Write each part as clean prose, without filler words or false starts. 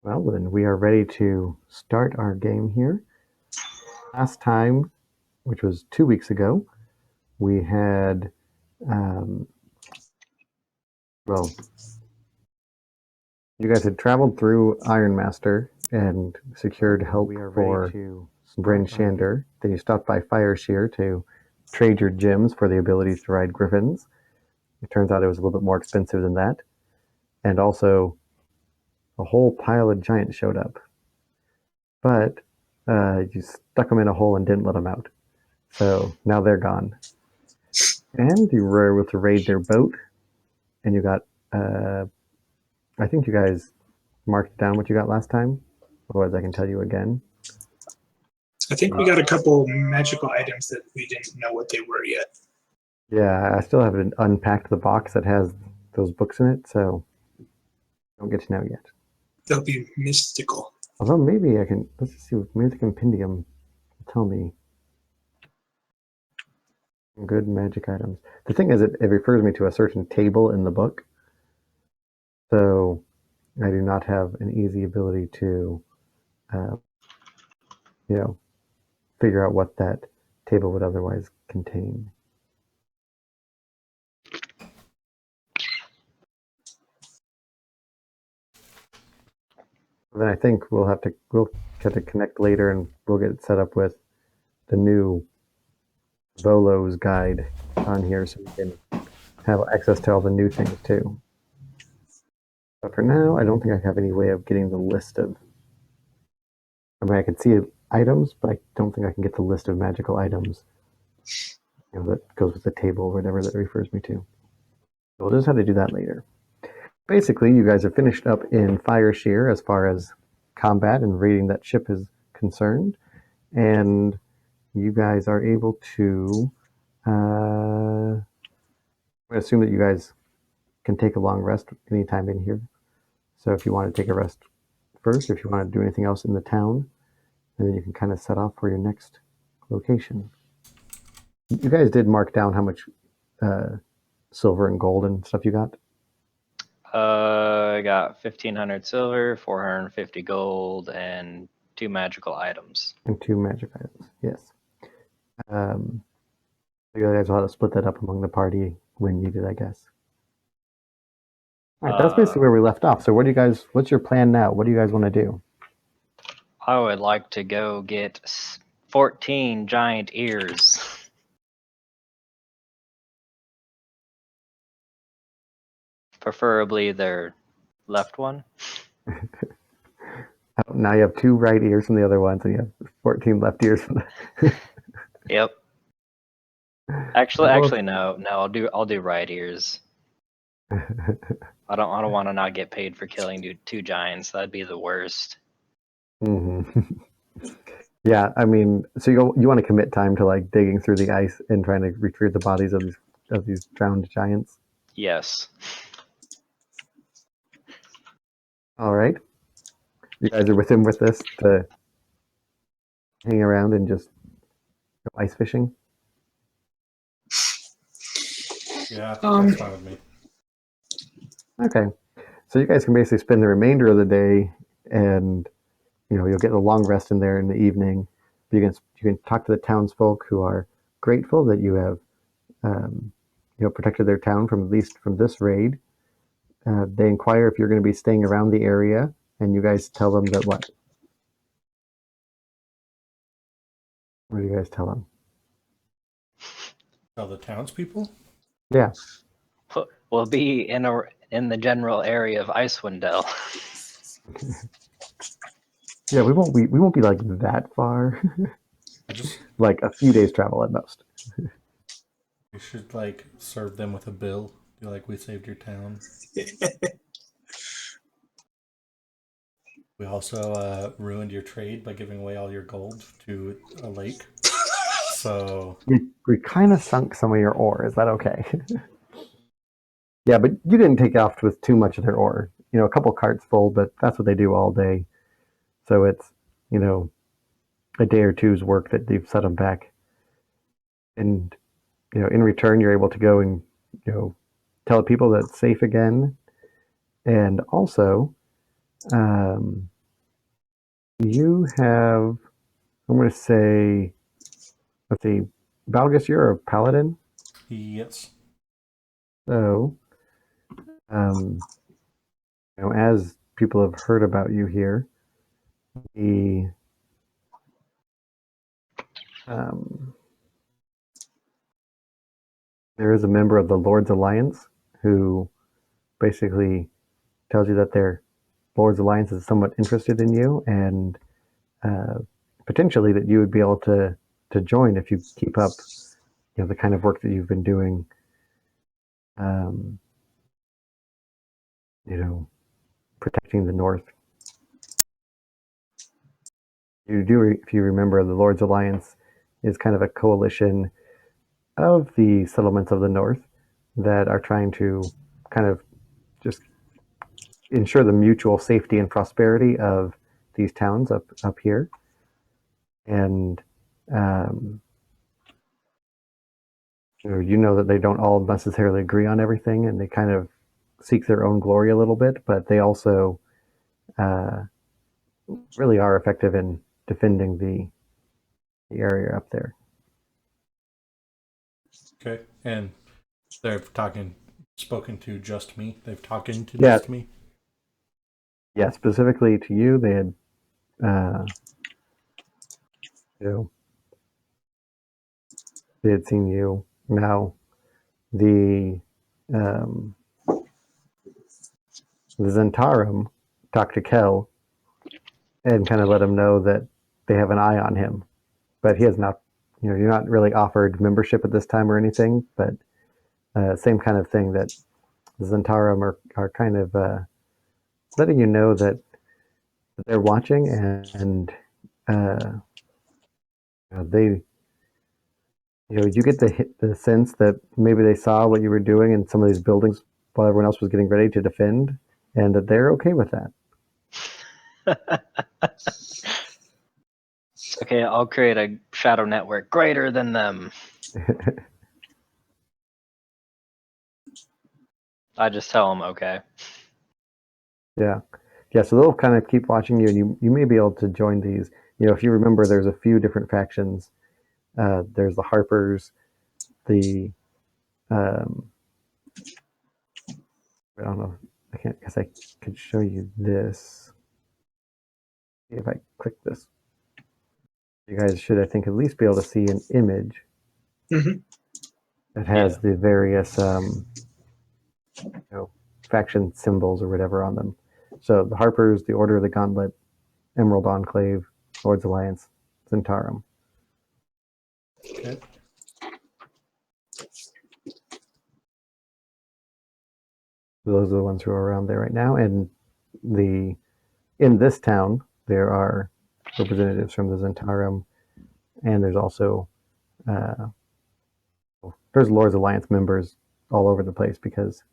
Well, then we are ready to start our game here. Last time, which was 2 weeks ago, we had, um, well, you guys had traveled through Ironmaster and secured help for Bryn Shander. Then you stopped by Fireshear to trade your gems for the ability to ride griffins. It turns out it was a little bit more expensive than that. And also, a whole pile of giants showed up. But you stuck them in a hole and didn't let them out. So now they're gone. And you were able to raid their boat, and you got, I think you guys marked down what you got last time. Otherwise, I can tell you again. I think we got a couple magical items that we didn't know what they were yet. Yeah, I still haven't unpacked the box that has those books in it, so I don't get to know yet. They'll be mystical. Although maybe I can, let's see, maybe the compendium will tell me good magic items. The thing is, it refers me to a certain table in the book, so I do not have an easy ability to, uh, figure out what that table would otherwise contain. Then I think we'll have to connect later, and we'll get it set up with the new Volo's guide on here, so we can have access to all the new things too. But for now, I don't think I have any way of getting the list of. I mean, I can see items, but I don't think I can get the list of magical items. That goes with the table, or whatever that refers me to. So we'll just have to do that later. Basically, you guys have finished up in Fireshear as far as combat and raiding that ship is concerned, and you guys are able to. I assume that you guys can take a long rest anytime in here. So if you want to take a rest first, if you want to do anything else in the town, and then you can kind of set off for your next location. You guys did mark down how much silver and gold and stuff you got? I got 1,500 silver, 450 gold, and 2 magical items. And 2 magic items, yes. You guys will have to split that up among the party when needed, I guess. All right, that's basically where we left off. So what's your plan now? What do you guys want to do? I would like to go get 14 giant ears. Preferably their left one. Now you have 2 right ears from the other ones, and you have 14 left ears from the. Yep. Actually, no. I'll do right ears. I don't want to not get paid for killing 2 giants. That'd be the worst. Mm-hmm. Yeah, I mean, so you want to commit time to like digging through the ice and trying to retrieve the bodies of these drowned giants? Yes. All right. You guys are with him with this to hang around and just go ice fishing? Yeah, that's fine with me. Okay. So you guys can basically spend the remainder of the day, and you'll get a long rest in there in the evening. You can talk to the townsfolk who are grateful that you have protected their town from at least from this raid. They inquire if you're going to be staying around the area, and you guys tell them that what? What do you guys tell them? Tell the townspeople? Yeah. We'll be in the general area of Icewind Dale. Yeah, we won't be like that far. Like a few days travel at most. We should like serve them with a bill. Be like, we saved your town. We also ruined your trade by giving away all your gold to a lake. So we kind of sunk some of your ore. Is that okay? Yeah, but you didn't take off with too much of their ore. A couple carts full, but that's what they do all day. So it's a day or two's work that you've set them back. And in return, you're able to go and tell people that it's safe again, and also You have, I'm going to say, let's see, Valgus, you're a paladin. Yes. So, as people have heard about you here, the there is a member of the Lord's Alliance who basically tells you that their Lord's Alliance is somewhat interested in you, and potentially that you would be able to join if you keep up, the kind of work that you've been doing. Protecting the North. If you remember, the Lord's Alliance is kind of a coalition of the settlements of the North that are trying to kind of just ensure the mutual safety and prosperity of these towns up here. And you know that they don't all necessarily agree on everything, and they kind of seek their own glory a little bit, but they also really are effective in defending the area up there. Okay. And they've spoken to just me. They've talking to Yeah. just me. Yeah, specifically to you, they had, they had seen you. Now, the Zentarum talked to Kel and kind of let him know that they have an eye on him, but he has not. You're not really offered membership at this time or anything, but same kind of thing that the Zentarum are kind of letting you know that they're watching, and they, you get the sense that maybe they saw what you were doing in some of these buildings while everyone else was getting ready to defend, and that they're okay with that. Okay, I'll create a shadow network greater than them. I just tell them okay. Yeah. So they'll kind of keep watching you, and you may be able to join these. If you remember, there's a few different factions. There's the Harpers, the I don't know. I can't. Guess I could show you this. If I click this, you guys should, I think, at least be able to see an image that has the various faction symbols or whatever on them. So the Harpers, the Order of the Gauntlet, Emerald Enclave, Lord's Alliance, Zentarum. Okay. Those are the ones who are around there right now. And in this town, there are representatives from the Zentarum, and there's also there's Lord's Alliance members all over the place, because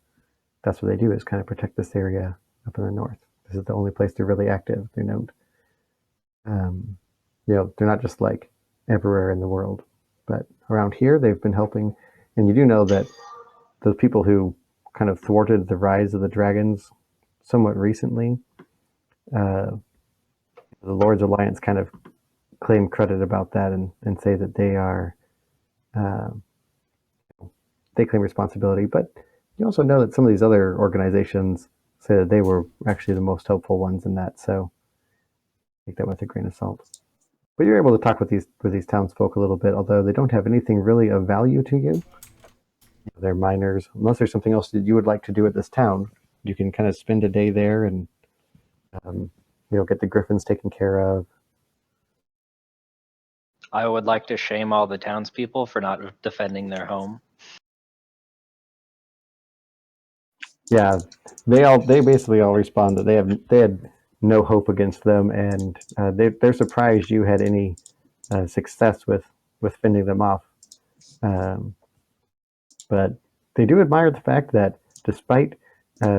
that's what they do, is kind of protect this area up in the north. This is the only place they're really active. They're known. They're not just like everywhere in the world, but around here they've been helping. And you do know that the people who kind of thwarted the rise of the dragons somewhat recently, the Lord's Alliance kind of claim credit about that, and say that they are they claim responsibility. But you also know that some of these other organizations say that they were actually the most helpful ones in that. So take that with a grain of salt. But you're able to talk with these townsfolk a little bit, although they don't have anything really of value to you. They're miners. Unless there's something else that you would like to do at this town, you can kind of spend a day there and get the griffins taken care of. I would like to shame all the townspeople for not defending their home. Yeah, they basically all respond that they had no hope against them, and they're surprised you had any success with fending them off. But they do admire the fact that despite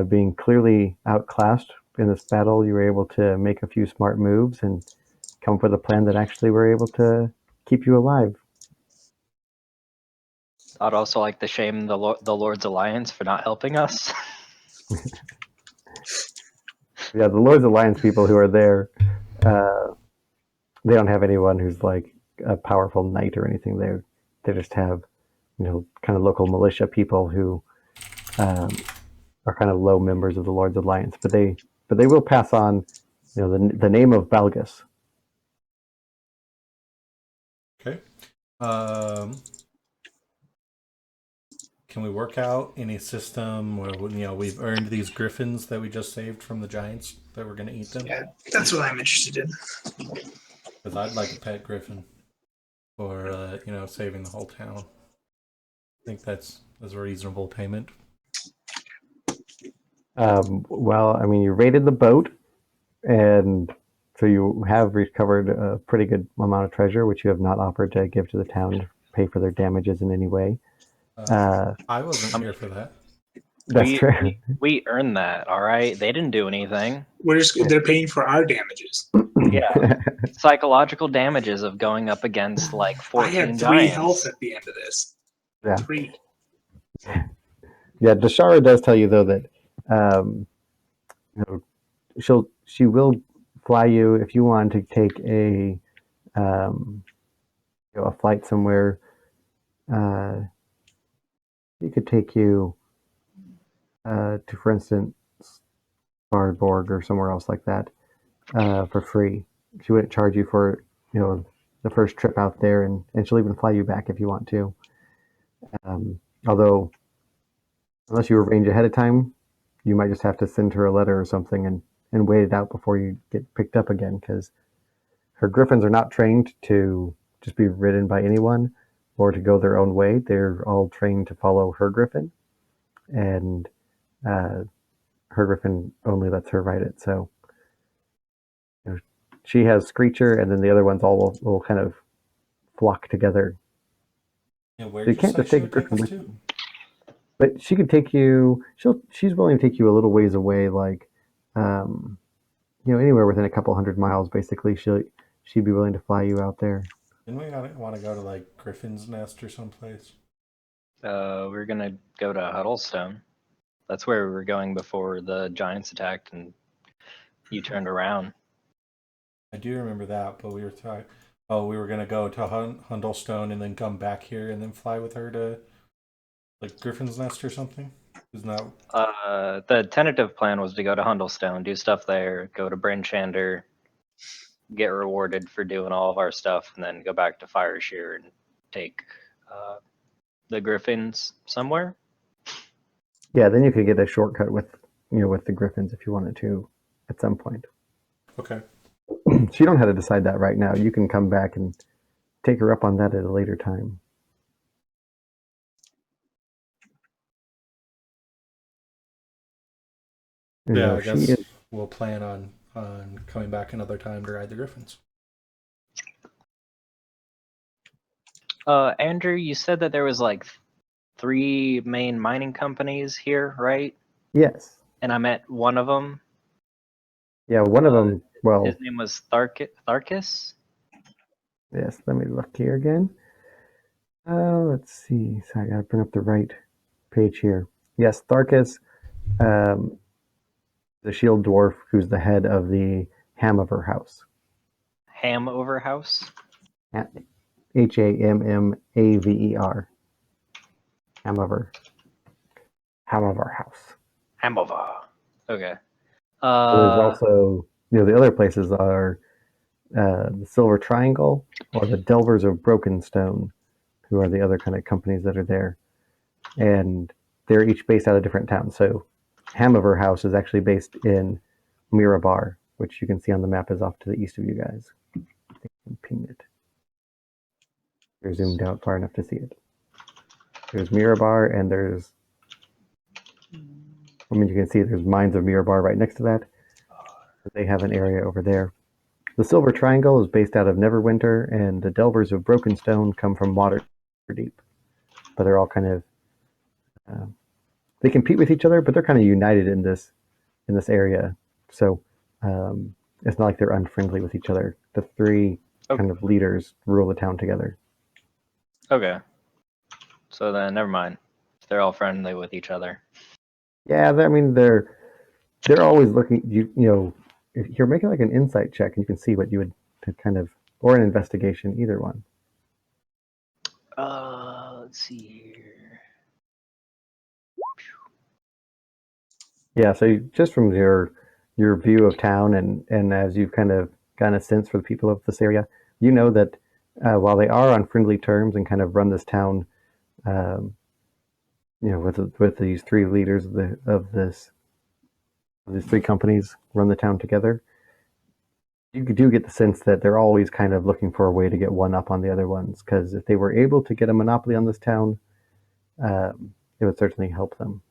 being clearly outclassed in this battle, you were able to make a few smart moves and come up with a plan that actually were able to keep you alive. I'd also like to shame the Lord's Alliance for not helping us. Yeah, the Lord's Alliance people who are there, they don't have anyone who's like a powerful knight or anything. They just have, kind of local militia people who are kind of low members of the Lord's Alliance, but they will pass on, the name of Balgus. Okay. Can we work out any system where we've earned these griffins that we just saved from the giants that we're gonna eat them? Yeah, that's what I'm interested in. Because I'd like a pet griffin for saving the whole town. I think that's a reasonable payment. Well, I mean, you raided the boat, and so you have recovered a pretty good amount of treasure, which you have not offered to give to the town to pay for their damages in any way. I wasn't here for that. That's true. We earned that, all right? They didn't do anything. They're paying for our damages. Yeah. Psychological damages of going up against like I 14 had 3 giants. health at the end of this. Yeah. 3. Yeah, Dashara does tell you though that she will fly you if you want to take a a flight somewhere. She could take you to, for instance, Svarborg or somewhere else like that for free. She wouldn't charge you for the first trip out there, and she'll even fly you back if you want to. Although, unless you arrange ahead of time, you might just have to send her a letter or something and wait it out before you get picked up again, because her griffins are not trained to just be ridden by anyone or to go their own way. They're all trained to follow her griffin, and her griffin only lets her ride it. So she has Screecher, and then the other ones all will kind of flock together. Yeah, where So you did you can't say just she take a would take griffin us with to? But she could take you. She's willing to take you a little ways away, like anywhere within a couple 100 miles. Basically, she'd be willing to fly you out there. Didn't we want to go to like Griffin's Nest or someplace? We're gonna go to Huddlestone. That's where we were going before the giants attacked and you turned around. I do remember that, but we were talking. Oh, we were gonna go to Hundlestone and then come back here and then fly with her to like Griffin's Nest or something. Isn't that? The tentative plan was to go to Huddlestone, do stuff there, go to Bryn Shander, get rewarded for doing all of our stuff, and then go back to Fireshear and take the Griffins somewhere. Yeah, then you could get a shortcut with the griffins if you wanted to at some point. Okay. So you don't have to decide that right now. You can come back and take her up on that at a later time. Yeah, I guess we'll plan on coming back another time to ride the Griffins. Andrew, you said that there was like 3 main mining companies here, right? Yes. And I met one of them. Yeah, one of them. Well, his name was Tharkis. Yes. Let me look here again. Let's see. Sorry, I gotta bring up the right page here. Yes, Tharkis, the shield dwarf, who's the head of the Hamover House. Hamover House. Hammaver. Hamover House. Hamover. Okay. There's also, the other places are the Silver Triangle or the Delvers of Brokenstone, who are the other kind of companies that are there. And they're each based out of different towns. So Hamover House is actually based in Mirabar, which you can see on the map is off to the east of you guys. I think I can ping it. You're zoomed out far enough to see it. There's Mirabar, and you can see there's Mines of Mirabar right next to that. They have an area over there. The Silver Triangle is based out of Neverwinter, and the Delvers of Brokenstone come from Waterdeep. But they're all kind of they compete with each other, but they're kind of united in this area. So it's not like they're unfriendly with each other. The 3 kind of leaders rule the town together. Okay. So then, never mind. They're all friendly with each other. Yeah, I mean they're always looking. If you're making like an insight check, and you can see what you would kind of or an investigation, either one. Let's see here. Yeah, so just from your view of town, and as you've kind of gotten a sense for the people of this area, you know that while they are on friendly terms and kind of run this town, um, with these three leaders of these three companies run the town together, you do get the sense that they're always kind of looking for a way to get one up on the other ones. Because if they were able to get a monopoly on this town, it would certainly help them.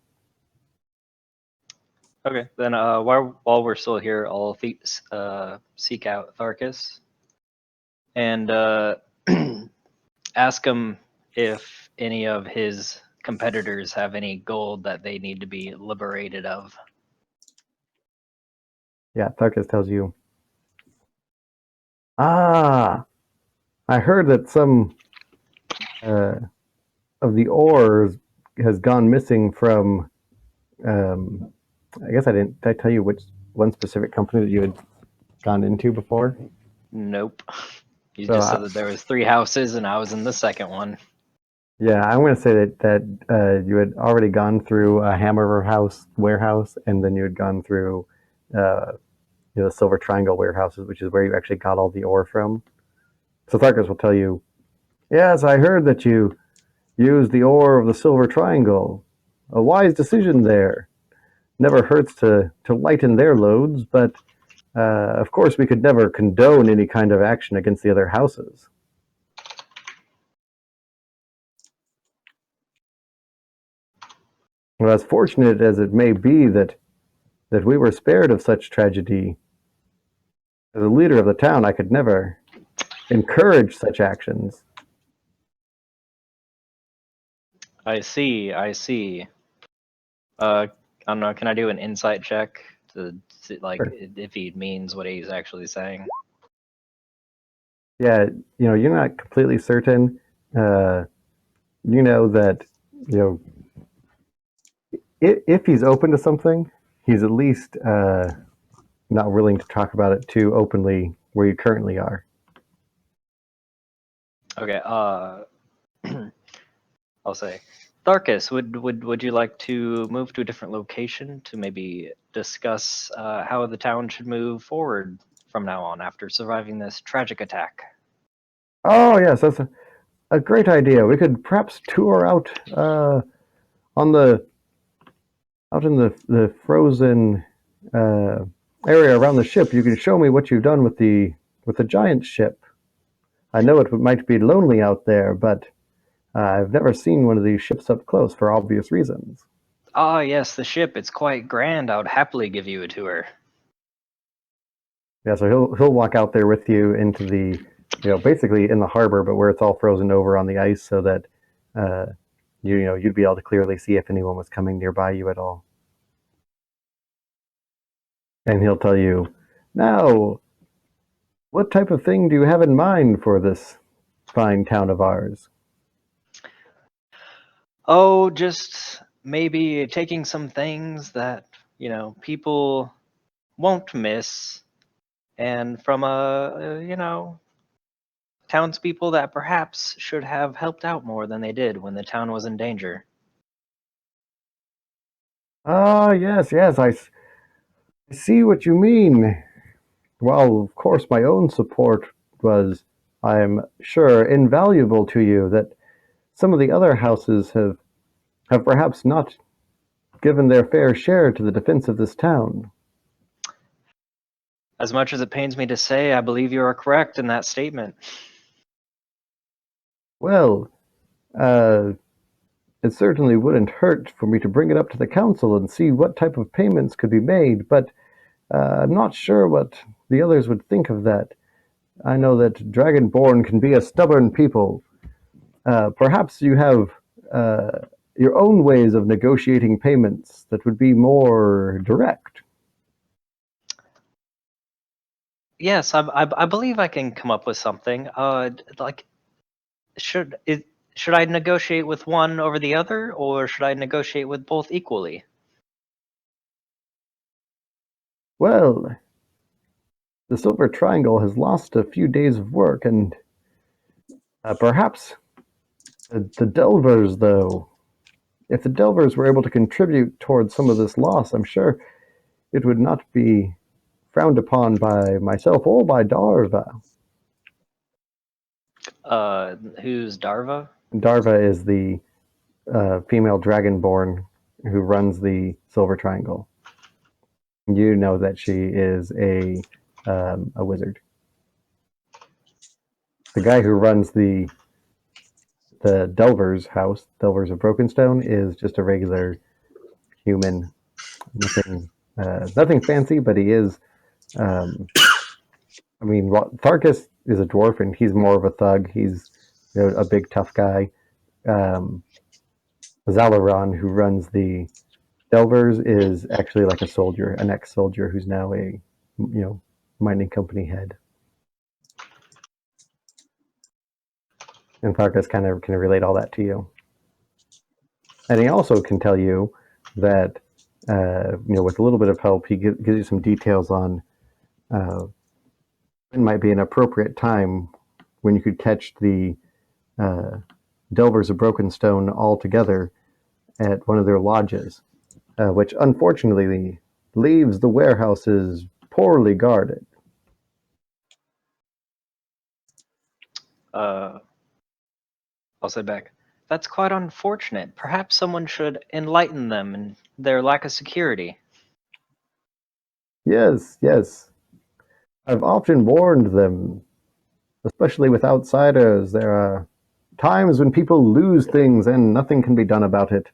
Okay, then while we're still here, I'll seek out Tharkus and ask him if any of his competitors have any gold that they need to be liberated of. Yeah, Tharkus tells you, I heard that some of the ore has gone missing from. I guess did I tell you which one specific company that you had gone into before? Nope. You So just said that there was 3 houses, and I was in the second one. yeah, I'm going to say that you had already gone through a Hammer House warehouse, and then you had gone through the Silver Triangle warehouses, which is where you actually got all the ore from. So Tharkus will tell you, yes, I heard that you used the ore of the Silver Triangle. A wise decision there. Never hurts to lighten their loads, but of course we could never condone any kind of action against the other houses. Well, as fortunate as it may be that we were spared of such tragedy, as a leader of the town, I could never encourage such actions. I see. I don't know. Can I do an insight check to see, like, Sure. if he means what he's actually saying? Yeah, you're not completely certain. You know that, if he's open to something, he's at least not willing to talk about it too openly where you currently are. Okay. I'll say, Tharkus, would you like to move to a different location to maybe discuss how the town should move forward from now on after surviving this tragic attack? Oh, yes, that's a great idea. We could perhaps tour out on out in the frozen area around the ship. You can show me what you've done with the giant ship. I know it might be lonely out there, but I've never seen one of these ships up close for obvious reasons. Ah, yes, the ship. It's quite grand. I would happily give you a tour. Yeah, so he'll walk out there with you into the, basically in the harbor, but where it's all frozen over on the ice, so that you'd be able to clearly see if anyone was coming nearby you at all. And he'll tell you, now, what type of thing do you have in mind for this fine town of ours? Oh, just maybe taking some things that, people won't miss, and from townspeople that perhaps should have helped out more than they did when the town was in danger. Ah, yes, I see what you mean. While, of course, my own support was, I'm sure, invaluable to you, that some of the other houses have perhaps not given their fair share to the defense of this town. As much as it pains me to say, I believe you are correct in that statement. Well, it certainly wouldn't hurt for me to bring it up to the council and see what type of payments could be made, but I'm not sure what the others would think of that. I know that Dragonborn can be a stubborn people. Perhaps you have your own ways of negotiating payments that would be more direct. Yes, I believe I can come up with something. Should I negotiate with one over the other, or should I negotiate with both equally? Well, the Silver Triangle has lost a few days of work, and perhaps the Delvers, though, if the Delvers were able to contribute towards some of this loss, I'm sure it would not be frowned upon by myself or by Darva. Who's Darva? Darva is the female dragonborn who runs the Silver Triangle. You know that she is a wizard. The guy who runs the Delver's house, Delver's of Brokenstone, is just a regular human. Nothing fancy, but he is. Tharkus is a dwarf, and he's more of a thug. He's a big tough guy. Zalaron, who runs the Delvers, is actually like a soldier, an ex-soldier who's now a mining company head. And Tharkus kind of can relate all that to you. And he also can tell you that, with a little bit of help, he gives you some details on when might be an appropriate time when you could catch the Delvers of Brokenstone all together at one of their lodges, which unfortunately leaves the warehouses poorly guarded. I'll say back. That's quite unfortunate. Perhaps someone should enlighten them in their lack of security. Yes. I've often warned them, especially with outsiders. There are times when people lose things and nothing can be done about it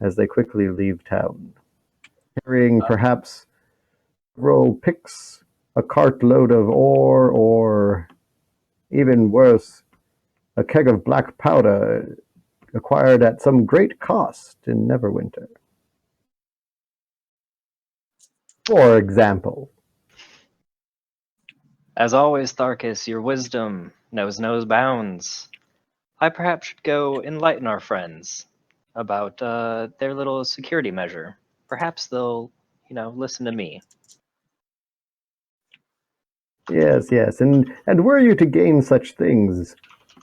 as they quickly leave town. Carrying perhaps several picks, a cartload of ore, or even worse, a keg of black powder acquired at some great cost in Neverwinter. For example. As always, Tharkus, your wisdom knows no bounds. I perhaps should go enlighten our friends about their little security measure. Perhaps they'll, listen to me. Yes, and were you to gain such things,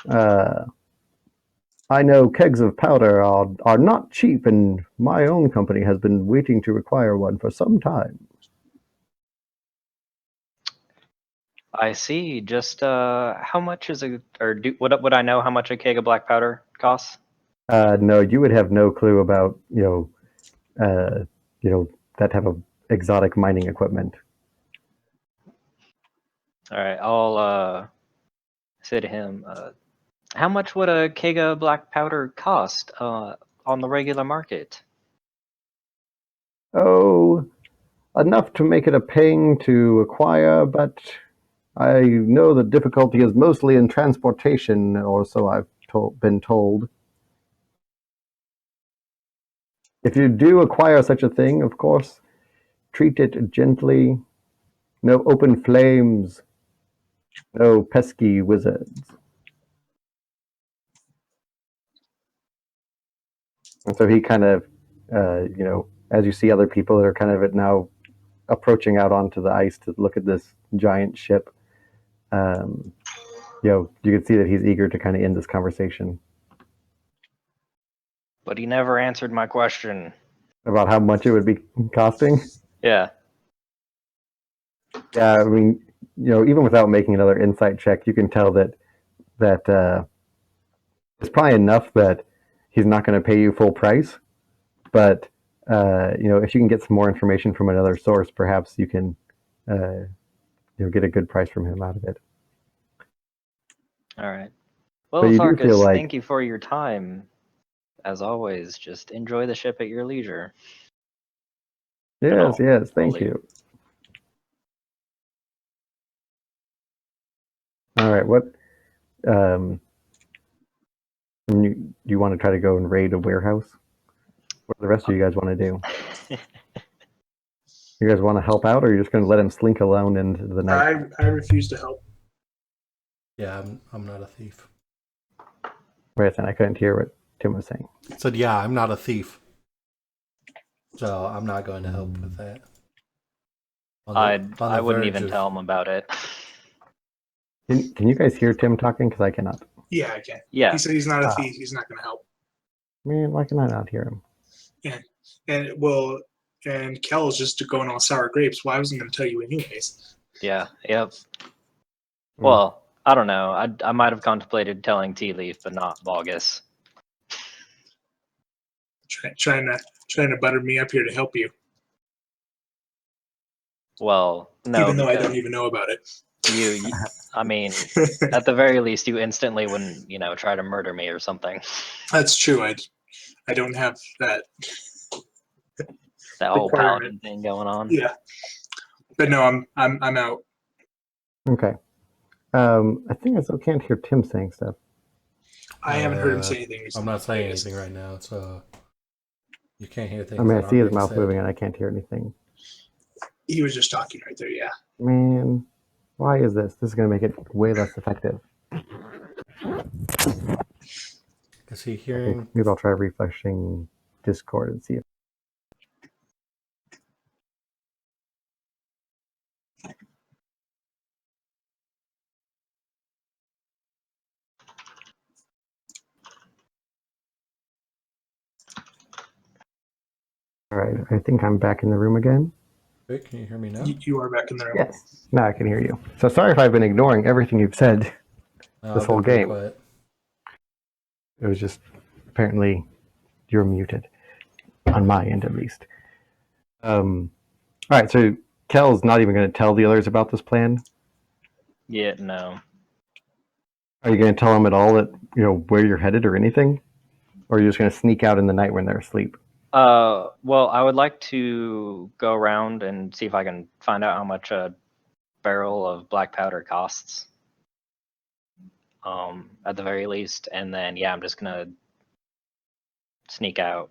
I know kegs of powder are not cheap, and my own company has been waiting to require one for some time. I see. Just how much is would I know how much a keg of black powder costs? No, you would have no clue about that type of exotic mining equipment. All right, I'll say to him, how much would a keg of black powder cost on the regular market? Oh, enough to make it a pain to acquire, but I know the difficulty is mostly in transportation, or so I've been told. If you do acquire such a thing, of course, treat it gently. No open flames. No pesky wizards. And so he kind of, as you see other people that are kind of now approaching out onto the ice to look at this giant ship, you can see that he's eager to kind of end this conversation. But he never answered my question. About how much it would be costing? Yeah. Yeah, I mean, even without making another insight check, you can tell that it's probably enough that he's not going to pay you full price. But if you can get some more information from another source, perhaps you can get a good price from him out of it. All right. Well, But you do Tharkus, feel like- thank you for your time. As always, just enjoy the ship at your leisure. Yes, No, thank fully. you. All right, what you want to try to go and raid a warehouse? What do the rest of you guys want to do? You guys want to help out, or are you just going to let him slink alone into the night? I refuse to help. Yeah, I'm not a thief. Wait a second, I couldn't hear what Tim was saying. I said, yeah, I'm not a thief. So I'm not going to help with that. I wouldn't even tell him about it. Can you guys hear Tim talking? Because I cannot. Yeah, I can. Yeah. He said he's not a thief. He's not going to help. Man, why can I not hear him? And Kel's just going on sour grapes. Well, I wasn't going to tell you anyways. Yeah. Yep. Well, I don't know. I might have contemplated telling Tea Leaf, but not Bogus. Trying to butter me up here to help you. Well, no. Even though I don't even know about it. I mean, at the very least, you instantly wouldn't, try to murder me or something. That's true. I don't have that. That whole paladin thing going on. Yeah. But no, I'm out. Okay. I think I still can't hear Tim saying stuff. I haven't heard him say anything recently. I'm not saying anything right now, so you can't hear things. I mean, I see his mouth moving and I can't hear anything. He was just talking right there, yeah. Man, why is this? This is going to make it way less effective. Is he hearing? Maybe I'll try refreshing Discord and see if. All right, I think I'm back in the room again. Wait, can you hear me now? You are back in the room. Yes, now I can hear you. So sorry if I've been ignoring everything you've said this whole game. Quiet. It was just apparently you're muted on my end, at least. All right, so Kel's not even going to tell the others about this plan. Yeah, no. Are you going to tell them at all that where you're headed or anything, or are you just going to sneak out in the night when they're asleep? Well, I would like to go around and see if I can find out how much a barrel of black powder costs. At the very least, and then I'm just gonna sneak out.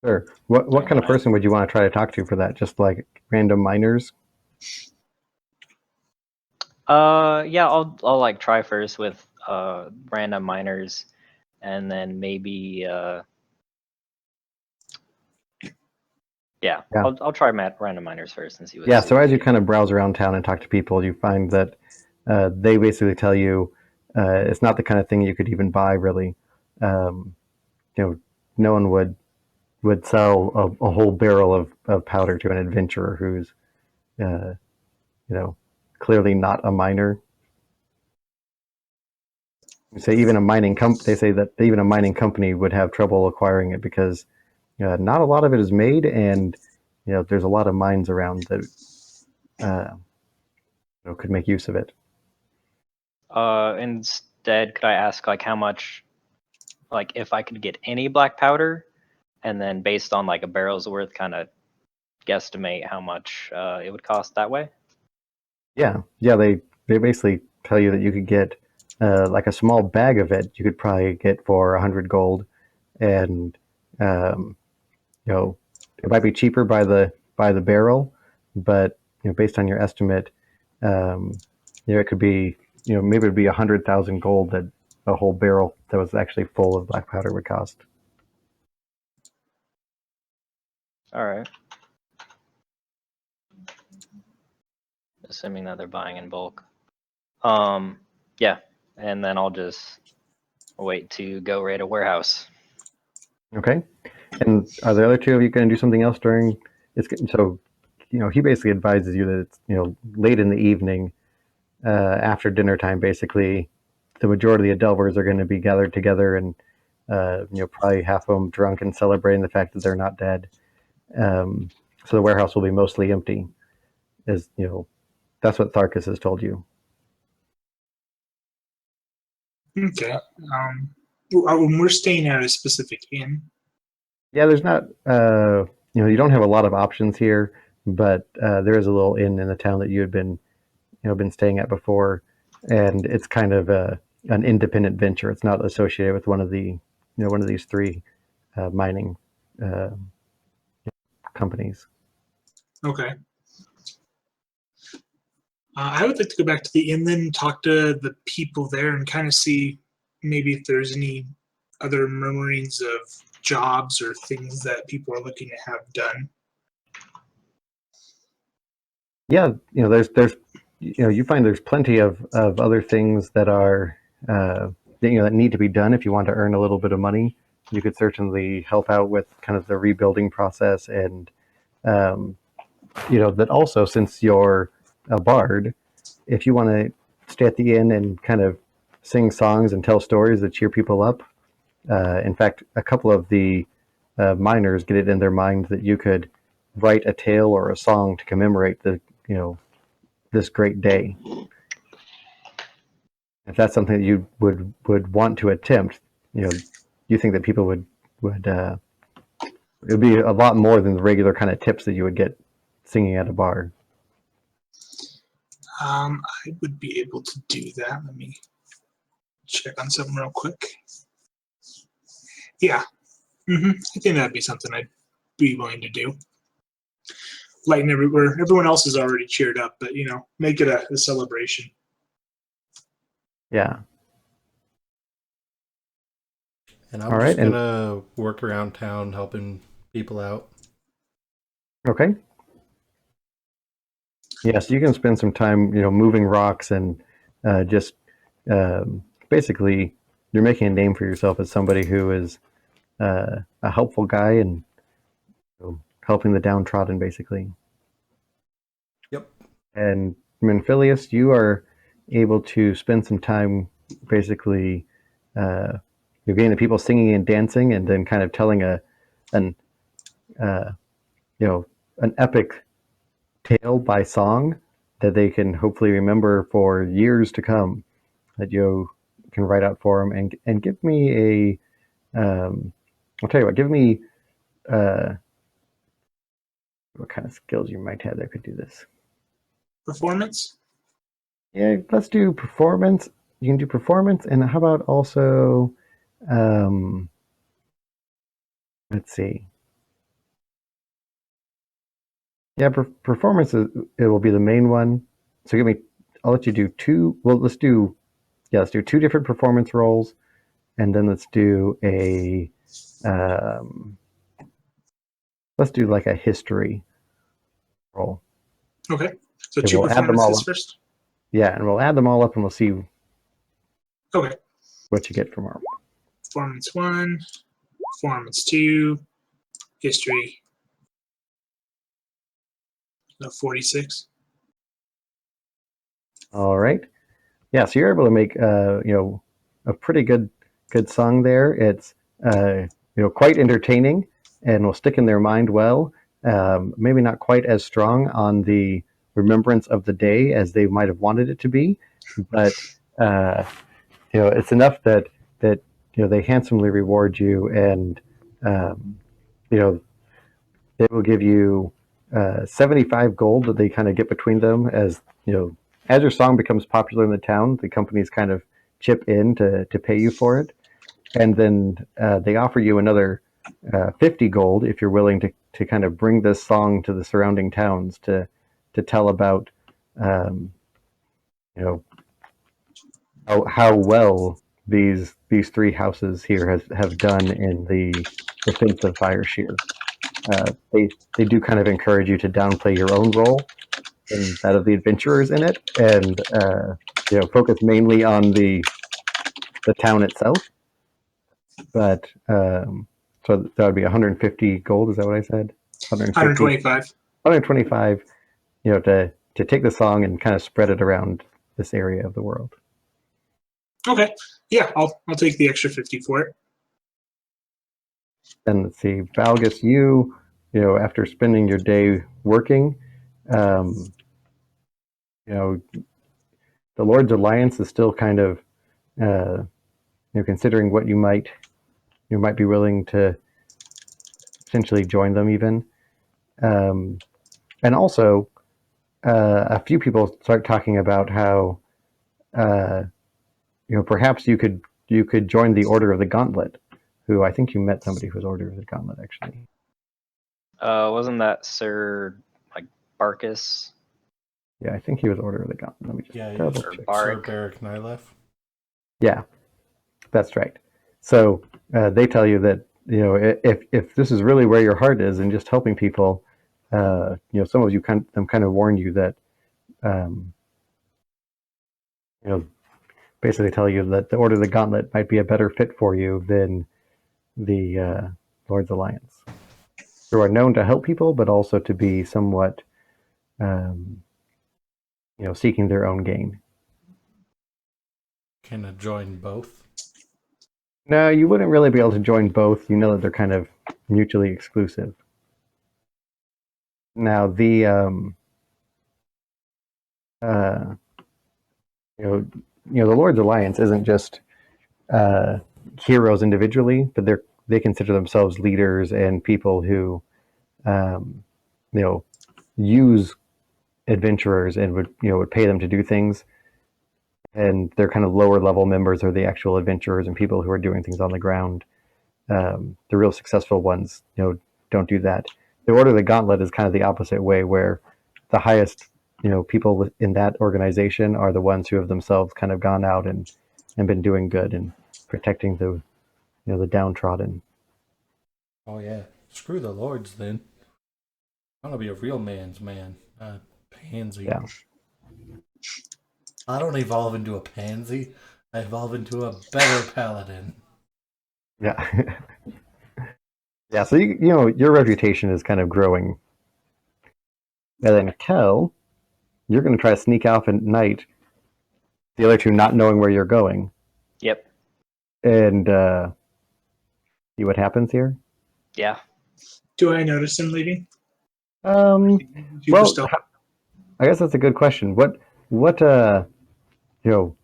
Sure. What kind of person would you want to try to talk to for that? Just like random miners? Yeah, I'll like try first with random miners, and then maybe I'll try random miners first and see what. Yeah. So as you kind of browse around town and talk to people, you find that they basically tell you it's not the kind of thing you could even buy, really. No one would sell a whole barrel of powder to an adventurer who's, clearly not a miner. They say even a mining company would have trouble acquiring it because not a lot of it is made, and there's a lot of mines around that could make use of it. Instead, could I ask how much, if I could get any black powder, and then based on a barrel's worth, kind of guesstimate how much it would cost that way? Yeah. They basically tell you that you could get a small bag of it. You could probably get for 100 gold, and it might be cheaper by the barrel, but based on your estimate, it could be maybe it'd be 100,000 gold that a whole barrel that was actually full of black powder would cost. All right. Assuming that they're buying in bulk. Yeah, and then I'll just wait to go raid a warehouse. Okay. And are the other two of you going to do something else during? So, he basically advises you that it's late in the evening, after dinner time. Basically, the majority of the Delvers are going to be gathered together, and probably half of them drunk and celebrating the fact that they're not dead. So the warehouse will be mostly empty. That's what Tharkus has told you. Okay. We're staying at a specific inn. Yeah, there's not. You don't have a lot of options here, but there is a little inn in the town that you had been staying at before, and it's kind of an independent venture. It's not associated with one of these three mining companies. Okay. I would like to go back to the inn, then talk to the people there and kind of see maybe if there's any other murmurings of jobs or things that people are looking to have done. yeah, there's you find there's plenty of other things that are that need to be done if you want to earn a little bit of money. You could certainly help out with kind of the rebuilding process, and that also, since you're a bard, if you want to stay at the inn and kind of sing songs and tell stories that cheer people up. In fact, a couple of the miners get it in their mind that you could write a tale or a song to commemorate this great day. If that's something that you would want to attempt, you think that people would it would be a lot more than the regular kind of tips that you would get singing at a bar. I would be able to do that. Let me check on something real quick. Yeah, I think that'd be something I'd be willing to do. Lighten everywhere. Everyone else is already cheered up, but make it a celebration. Yeah. And I'm All just right, and- gonna work around town helping people out. Okay. Yes, you can spend some time, moving rocks and just basically, you're making a name for yourself as somebody who is a helpful guy and helping the downtrodden, basically. Yep. And Menphilius, you are able to spend some time, basically, you're getting the people singing and dancing, and then kind of telling an epic tale by song that they can hopefully remember for years to come, that you can write out for them, and give me I'll tell you what, give me what kind of skills you might have that could do this. Performance? Yeah, let's do performance. You can do performance, and how about also let's see. Yeah, performance it will be the main one. So I'll let you do two. Well, let's do two different performance roles, and then let's do let's do like a history roll. Okay. So Okay, two we'll add them all performances up. first? Yeah, and we'll add them all up, and we'll see Okay. what you get from our. Performance 1, performance 2, history. 46. All right. Yeah, so you're able to make a pretty good song there. It's quite entertaining and will stick in their mind well. Maybe not quite as strong on the remembrance of the day as they might have wanted it to be, but it's enough that they handsomely reward you, and they will give you 75 gold that they kind of get between them as your song becomes popular in the town. The companies kind of chip in to pay you for it, and then they offer you another 50 gold if you're willing to kind of bring this song to the surrounding towns to tell about how well these three houses here have done in the defense of Fireshear. They do kind of encourage you to downplay your own role and that of the adventurers in it, and focus mainly on the town itself. But so that would be 150 gold. Is that what I said? 125. 125. To take the song and kind of spread it around this area of the world. Okay. Yeah, I'll take the extra 50 for it. And let's see, Valgus, after spending your day working, the Lord's Alliance is still kind of, considering what you might be willing to potentially join them even. And also, a few people start talking about how, perhaps you could join the Order of the Gauntlet, who I think you met somebody who's Order of the Gauntlet, actually. Wasn't that Sir Barkus? Yeah, I think he was Order of the Gauntlet. Let me just double check. Sir Barrick Nylef. Yeah, that's right. So they tell you that if this is really where your heart is and just helping people, some of them kind of warn you that um, basically tell you that the Order of the Gauntlet might be a better fit for you than the Lord's Alliance, who are known to help people, but also to be somewhat, seeking their own gain. Can I join both? No, you wouldn't really be able to join both. You know that they're kind of mutually exclusive. Now, the the Lord's Alliance isn't just heroes individually, but they consider themselves leaders and people who, use adventurers and would pay them to do things. And they're kind of lower level members are the actual adventurers and people who are doing things on the ground. The real successful ones, don't do that. The Order of the Gauntlet is kind of the opposite way, where the highest, people in that organization are the ones who have themselves kind of gone out and been doing good and protecting the downtrodden. Oh yeah. Screw the lords then. I want to be a real man's man, not a pansy. Yeah. I don't evolve into a pansy. I evolve into a better paladin. Yeah. Yeah, so your reputation is kind of growing. And then Kel, you're going to try to sneak off at night, the other two not knowing where you're going. Yep. And see what happens here. Yeah. Do I notice him leaving? Well, Just don't. I guess that's a good question. What you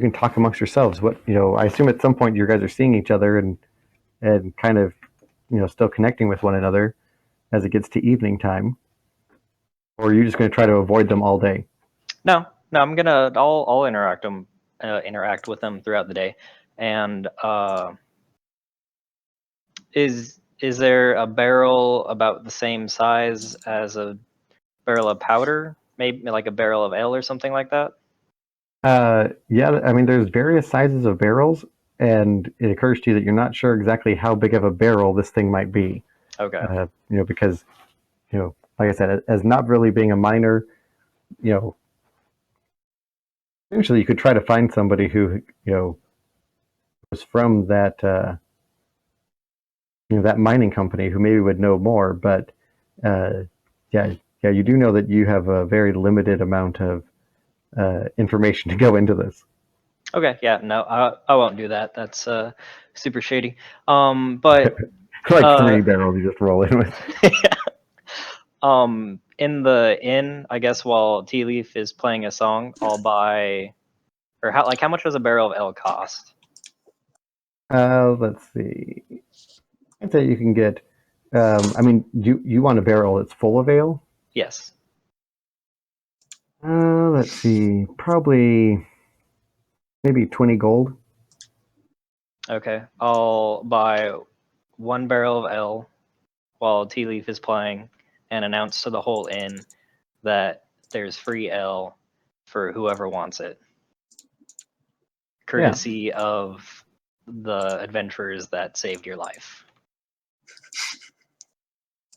can talk amongst yourselves. I assume at some point you guys are seeing each other and kind of, still connecting with one another as it gets to evening time. Or are you just going to try to avoid them all day? No, I'll interact with them throughout the day. And is there a barrel about the same size as a barrel of powder? Maybe like a barrel of ale or something like that? Yeah, I mean, there's various sizes of barrels, and it occurs to you that you're not sure exactly how big of a barrel this thing might be. Okay. Because, like I said, as not really being a miner, eventually you could try to find somebody who, was from that, that mining company who maybe would know more. But, yeah, you do know that you have a very limited amount of information to go into this. Okay. Yeah. No, I won't do that. That's super shady. But Like 3 barrels you just roll in with. in the inn, I guess while Tea Leaf is playing a song, I'll buy, or how much does a barrel of ale cost? Let's see. I'd say you can get. I mean, you want a barrel that's full of ale? Yes. Let's see. Probably maybe 20 gold. Okay. I'll buy 1 barrel of ale while Tea Leaf is playing and announce to the whole inn that there's free ale for whoever wants it. Courtesy of the adventurers that saved your life.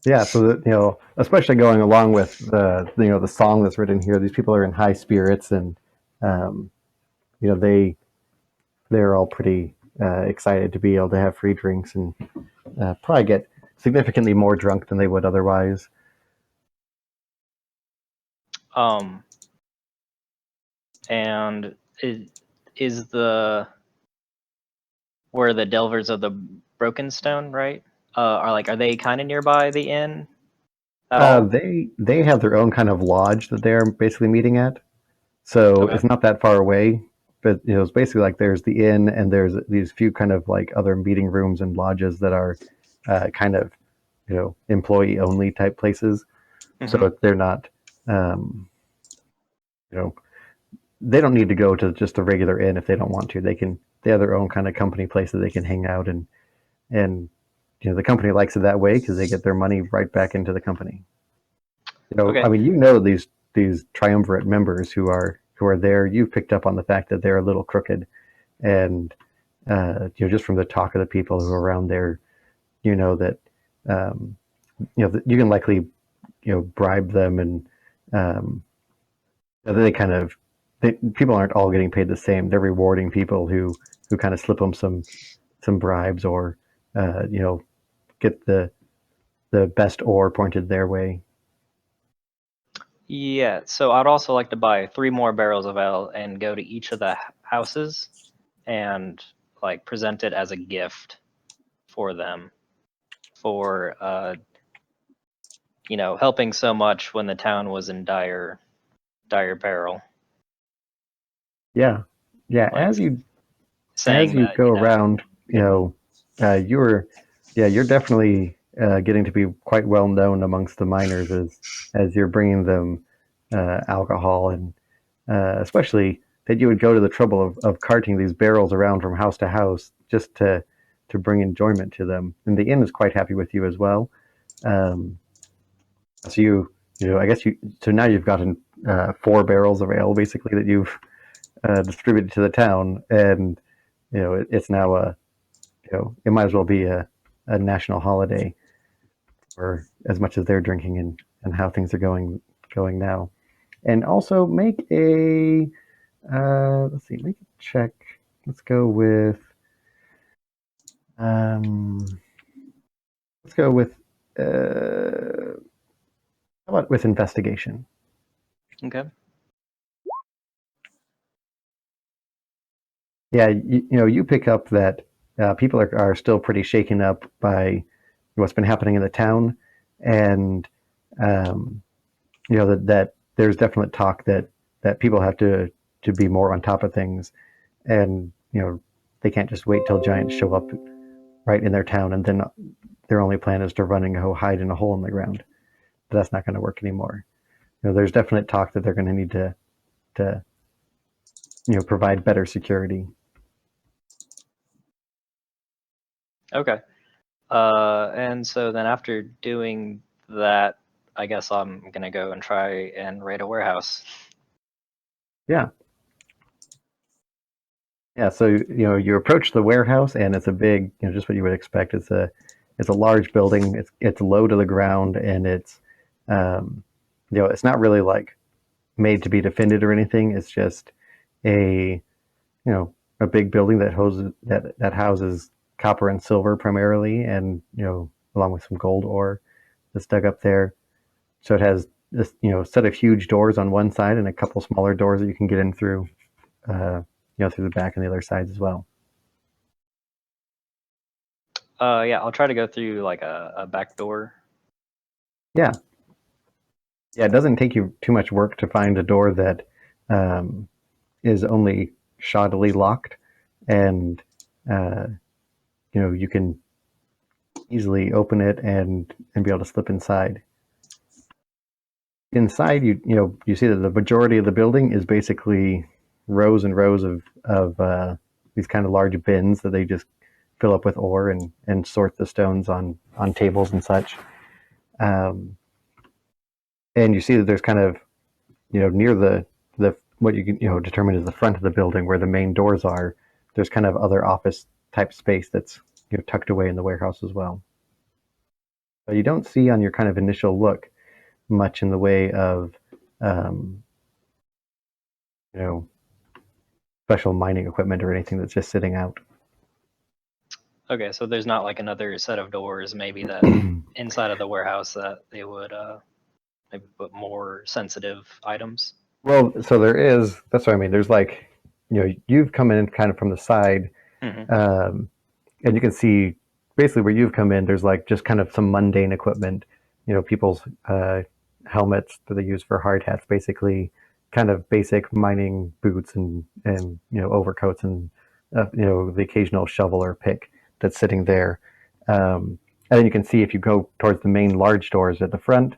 Yeah, so that, especially going along with the song that's written here, these people are in high spirits, and they're all pretty excited to be able to have free drinks and probably get significantly more drunk than they would otherwise. And is where the Delvers of the Broken Stone, right? Are they kind of nearby the inn at all? They have their own kind of lodge that they're basically meeting at, so Okay. it's not that far away. But it's basically like there's the inn and there's these few kind of like other meeting rooms and lodges that are kind of employee only type places. Mhm. So they're not they don't need to go to just a regular inn if they don't want to. They have their own kind of company place that they can hang out and the company likes it that way because they get their money right back into the company. Okay. I mean, these triumvirate members who are there. You've picked up on the fact that they're a little crooked, and just from the talk of the people who are around there, that that you can likely bribe them and they kind of people aren't all getting paid the same. They're rewarding people who kind of slip them some bribes or get the best ore pointed their way. Yeah, so I'd also like to buy 3 more barrels of ale and go to each of the houses and like present it as a gift for them for helping so much when the town was in dire peril. Yeah. Like, As you saying that, go around, you're definitely getting to be quite well known amongst the miners as you're bringing them alcohol, and especially that you would go to the trouble of carting these barrels around from house to house just to bring enjoyment to them. And the inn is quite happy with you as well. Um, so I guess so now you've gotten 4 barrels of ale basically that you've distributed to the town, and it's now it might as well be a national holiday for as much as they're drinking and how things are going now. And also make a make a check. Let's go with um, how about with investigation? Okay. Yeah, you pick up that people are still pretty shaken up by what's been happening in the town, and um, that there's definite talk that people have to be more on top of things, and they can't just wait till giants show up right in their town, and then their only plan is to run and go hide in a hole in the ground. But that's not going to work anymore. There's definite talk that they're going to need to provide better security. Okay. And so then after doing that, I guess I'm gonna go and try and raid a warehouse. Yeah. Yeah, so you approach the warehouse, and it's a big, just what you would expect. It's a large building. It's low to the ground, and it's it's not really like made to be defended or anything. It's just a a big building that houses copper and silver primarily, and along with some gold ore that's dug up there. So it has this set of huge doors on one side and a couple smaller doors that you can get in through. Through the back and the other sides as well. Yeah, I'll try to go through like a back door. Yeah. Yeah, it doesn't take you too much work to find a door that is only shoddily locked, and you can easily open it and be able to slip inside. Inside, you see that the majority of the building is basically rows and rows of these kind of large bins that they just fill up with ore and sort the stones on tables and such. And you see that there's kind of near the what you can determine is the front of the building where the main doors are. There's kind of other office type space that's tucked away in the warehouse as well. But you don't see on your kind of initial look much in the way of special mining equipment or anything that's just sitting out. Okay, so there's not like another set of doors maybe that inside of the warehouse that they would maybe put more sensitive items. Well, so there is. That's what I mean. There's like, you've come in kind of from the side, and you can see basically where you've come in. There's like just kind of some mundane equipment, people's helmets that they use for hard hats, basically, kind of basic mining boots and overcoats and the occasional shovel or pick that's sitting there. And then you can see if you go towards the main large doors at the front.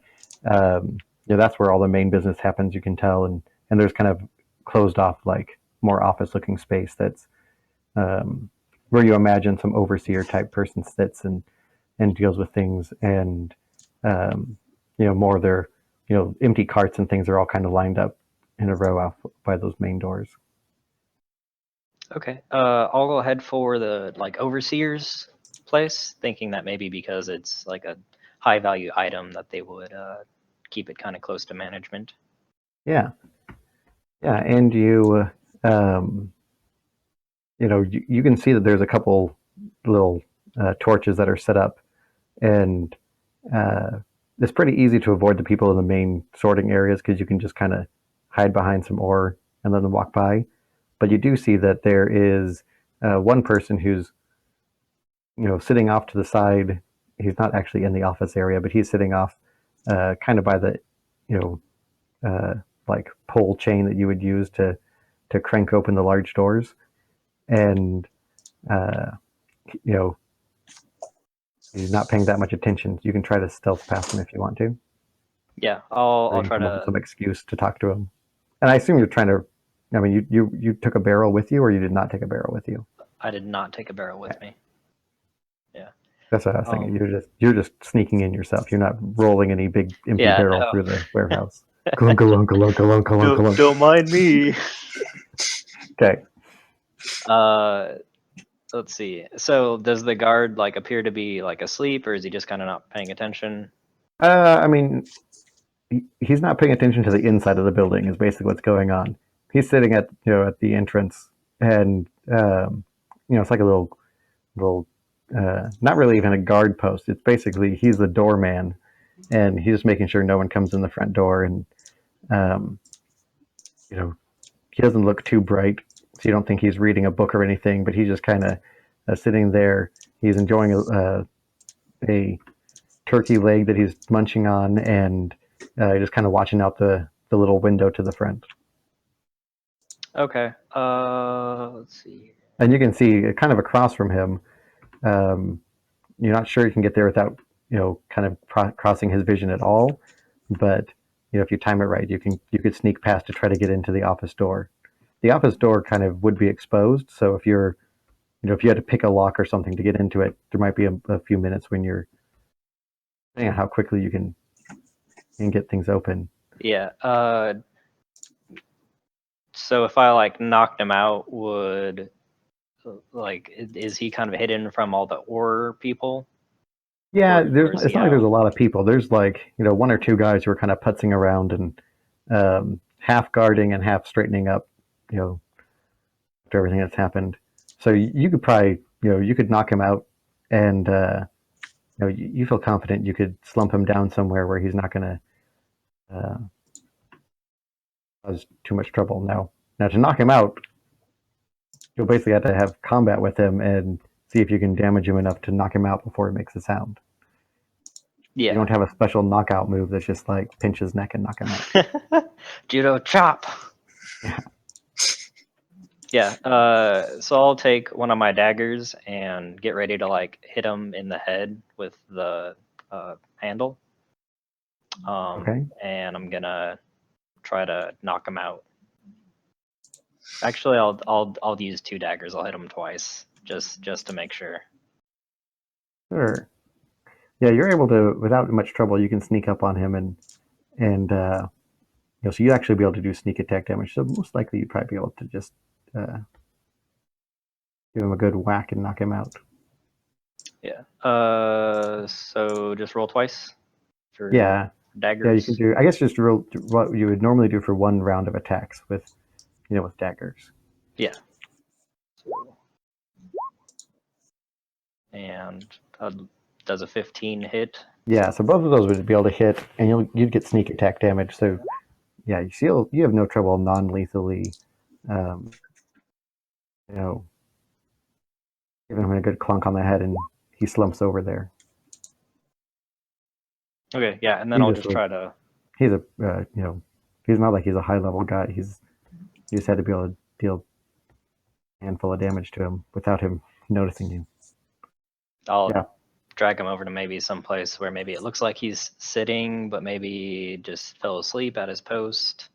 That's where all the main business happens. You can tell, and there's kind of closed off, like more office-looking space that's where you imagine some overseer type person sits and deals with things, and more of their empty carts and things are all kind of lined up in a row off by those main doors. Okay, I'll go ahead for the like overseer's place, thinking that maybe because it's like a high value item that they would keep it kind of close to management. Yeah. Yeah, and you, you can see that there's a couple little torches that are set up, and uh, it's pretty easy to avoid the people in the main sorting areas because you can just kind of hide behind some ore and let them walk by. But you do see that there is one person who's sitting off to the side. He's not actually in the office area, but he's sitting off kind of by the you know like pole chain that you would use to crank open the large doors, and uh, you know he's not paying that much attention. You can try to stealth past him if you want to, Yeah, or I'll you can try come up with to. some excuse to talk to him. And I assume you're trying to. I mean, you took a barrel with you, or you did not take a barrel with you. I did not take a barrel with me. Yeah. That's what I was thinking. Um. You're just sneaking in yourself. You're not rolling any big empty Yeah. barrel No. through the warehouse. Clunk, clunk, clunk, clunk, clunk, clunk. Don't mind me. Okay. Let's see. So does the guard like appear to be like asleep, or is he just kind of not paying attention? I mean, he's not paying attention to the inside of the building. Is basically what's going on. He's sitting at the entrance, and it's like a little not really even a guard post. It's basically he's the doorman, and he's just making sure no one comes in the front door, and um, you know he doesn't look too bright, so you don't think he's reading a book or anything. But he's just kind of sitting there. He's enjoying a turkey leg that he's munching on, and just kind of watching out the little window to the front. Okay. Let's see. And you can see kind of across from him. Um, you're not sure you can get there without kind of crossing his vision at all. But if you time it right, you could sneak past to try to get into the office door. The office door kind of would be exposed, so if if you had to pick a lock or something to get into it, there might be a few minutes when you're depending on how quickly you can get things open. Yeah. So if I like knocked him out, would like is he kind of hidden from all the ore people? Yeah, Or is it's he not like there's out? a lot of people. There's like one or two guys who are kind of putzing around and half guarding and half straightening up, you know, after everything that's happened. So you could probably you could knock him out, and you feel confident you could slump him down somewhere where he's not going to uh, cause too much trouble. Now to knock him out, you'll basically have to have combat with him and see if you can damage him enough to knock him out before he makes a sound. You Yeah. don't have a special knockout move that's just like pinch his neck and knock him out. Judo chop. Yeah. Yeah. So I'll take one of my daggers and get ready to like hit him in the head with the handle. Okay. And I'm gonna try to knock him out. Actually, I'll use two daggers. I'll hit him twice, just to make sure. Sure. Yeah, you're able to without much trouble. You can sneak up on him and so you actually be able to do sneak attack damage. So most likely you'd probably be able to just uh, give him a good whack and knock him out. Yeah. So just roll twice for Yeah. daggers. Yeah, you can do. I guess just roll what you would normally do for one round of attacks with with daggers. Yeah. And does a 15 hit? Yeah, so both of those would be able to hit, and you'd get sneak attack damage. So yeah, you have no trouble non-lethally, um, giving him a good clunk on the head, and he slumps over there. Okay, yeah, and then I'll just try to. He's a he's not like he's a high level guy. You just had to be able to deal a handful of damage to him without him noticing you. I'll drag him over to maybe someplace where maybe it looks like he's sitting, but maybe just fell asleep at his post.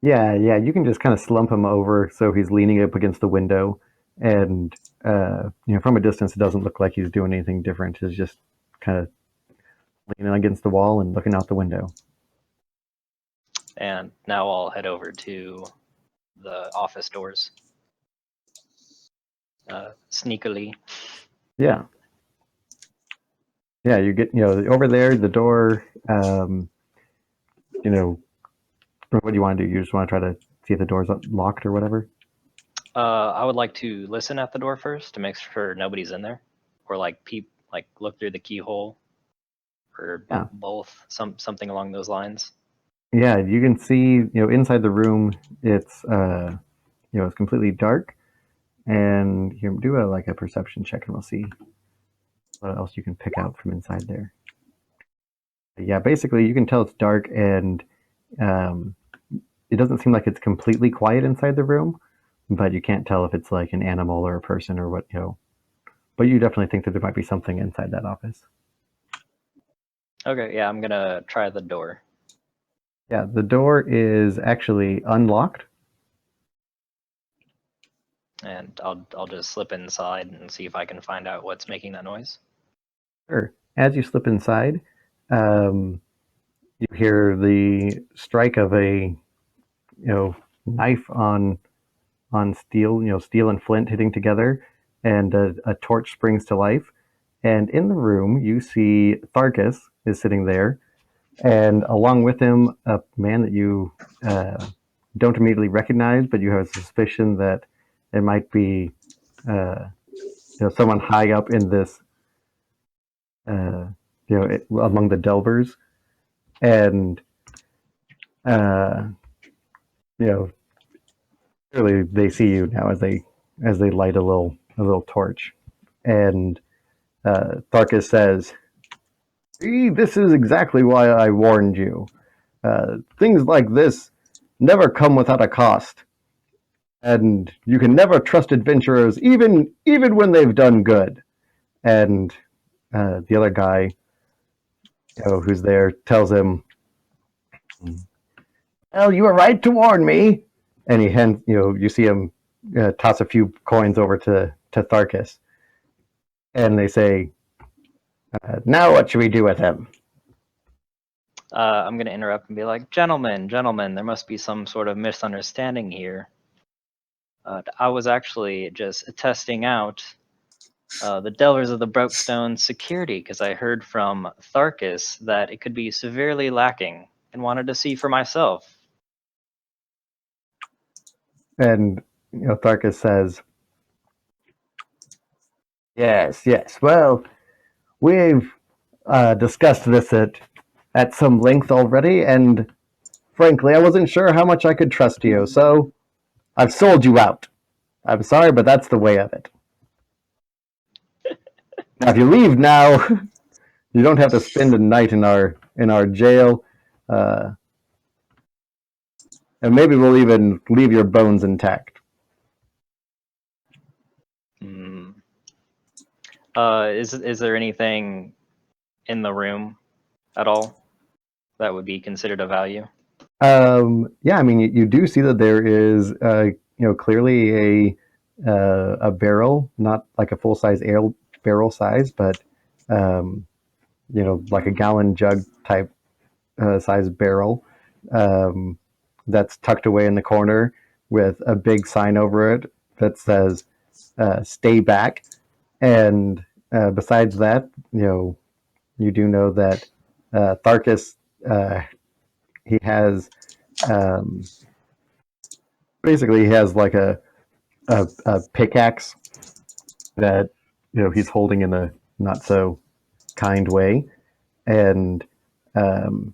Yeah, you can just kind of slump him over so he's leaning up against the window, and from a distance it doesn't look like he's doing anything different. He's just kind of leaning against the wall and looking out the window. And now I'll head over to the office doors. Sneakily. Yeah. Yeah, you get over there the door. What do you want to do? You just want to try to see if the door's locked or whatever? I would like to listen at the door first to make sure nobody's in there, or like look through the keyhole, or Yeah. both, something along those lines. Yeah, you can see, inside the room, it's it's completely dark, and here, do a perception check, and we'll see what else you can pick out from inside there. Yeah, basically, you can tell it's dark, and it doesn't seem like it's completely quiet inside the room, but you can't tell if it's like an animal or a person or what, But you definitely think that there might be something inside that office. Okay, yeah, I'm gonna try the door. Yeah, the door is actually unlocked. And I'll just slip inside and see if I can find out what's making that noise. Sure. As you slip inside, you hear the strike of a knife on steel, steel and flint hitting together, and a torch springs to life. And in the room, you see Tharkus is sitting there, and along with him, a man that you don't immediately recognize, but you have a suspicion that it might be someone high up in this, among the Delvers, and clearly they see you now as they light a little torch, and Tharkus says, "See, this is exactly why I warned you. Things like this never come without a cost, and you can never trust adventurers, even when they've done good." And the other guy, who's there, tells him, "Well, you were right to warn me." And he hands, you see him toss a few coins over to Tharkus, and they say, "Now what should we do with him?" I'm gonna interrupt and be like, gentlemen, there must be some sort of misunderstanding here. I was actually just testing out the Delvers of the Brokestone security because I heard from Tharkus that it could be severely lacking and wanted to see for myself. And Tharkus says, "Yes. Well, we've discussed this at some length already, and frankly, I wasn't sure how much I could trust you, so I've sold you out. I'm sorry, but that's the way of it. Now, if you leave now, you don't have to spend a night in our jail, and maybe we'll even leave your bones intact." Is there anything in the room at all that would be considered of value? Yeah, I mean, you do see that there is, clearly a barrel, not like a full size ale barrel size, but like a gallon jug type size barrel that's tucked away in the corner with a big sign over it that says "Stay back." And besides that, you do know that Tharkus, he has basically he has like a pickaxe that he's holding in a not so kind way, and you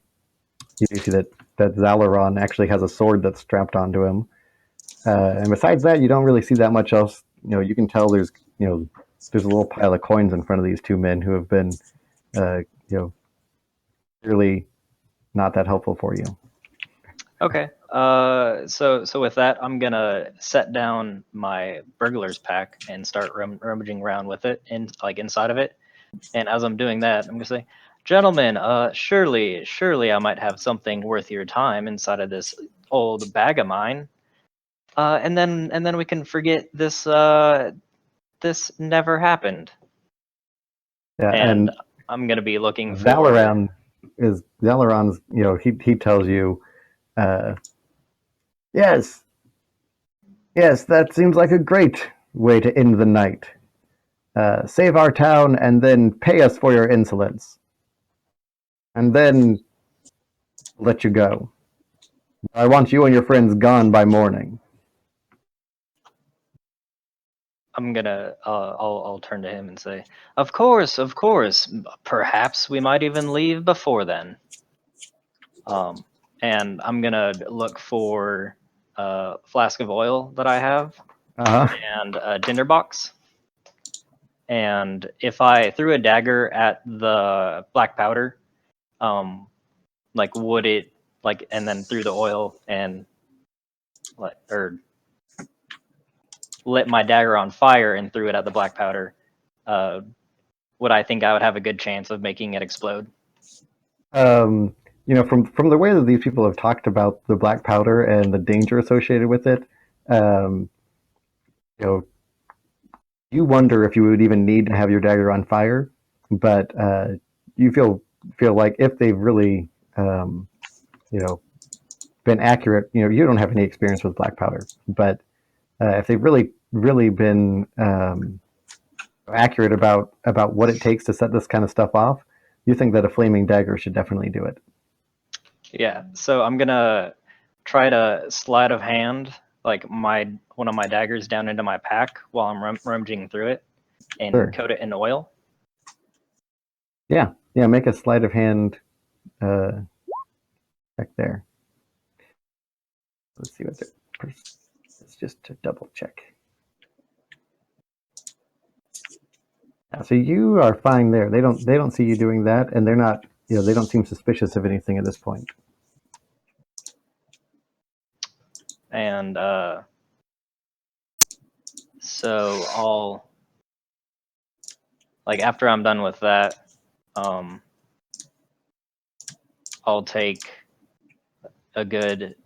see that Zalaron actually has a sword that's strapped onto him. And besides that, you don't really see that much else. You can tell there's a little pile of coins in front of these two men who have been clearly not that helpful for you. Okay. So with that, I'm gonna set down my burglar's pack and start rummaging around with it, inside of it. And as I'm doing that, I'm gonna say, gentlemen, surely I might have something worth your time inside of this old bag of mine. And then we can forget this. This never happened. Yeah, and I'm gonna be looking for Zalaron's. He tells you, yes, that seems like a great way to end the night. Save our town and then pay us for your insolence, and then let you go. I want you and your friends gone by morning. I'm gonna, I'll turn to him and say, of course, of course. Perhaps we might even leave before then. And I'm gonna look for a flask of oil that I have Uh-huh. and a tinderbox. And if I threw a dagger at the black powder, like would it like, and then threw the oil and like, or lit my dagger on fire and threw it at the black powder, would I think I would have a good chance of making it explode? You know, from the way that these people have talked about the black powder and the danger associated with it, you know, you wonder if you would even need to have your dagger on fire, but you feel like if they've really, you know, been accurate, you know, you don't have any experience with black powder, but if they've really been accurate about what it takes to set this kind of stuff off, you think that a flaming dagger should definitely do it. Yeah, so I'm gonna try to sleight of hand like one of my daggers down into my pack while I'm rummaging through it and Sure. coat it in oil. Yeah, make a sleight of hand check there. Let's see what it's just to double check. Yeah, so you are fine there. They don't see you doing that, and they're not, you know, they don't seem suspicious of anything at this point. And so I'll, like, after I'm done with that, I'll take a good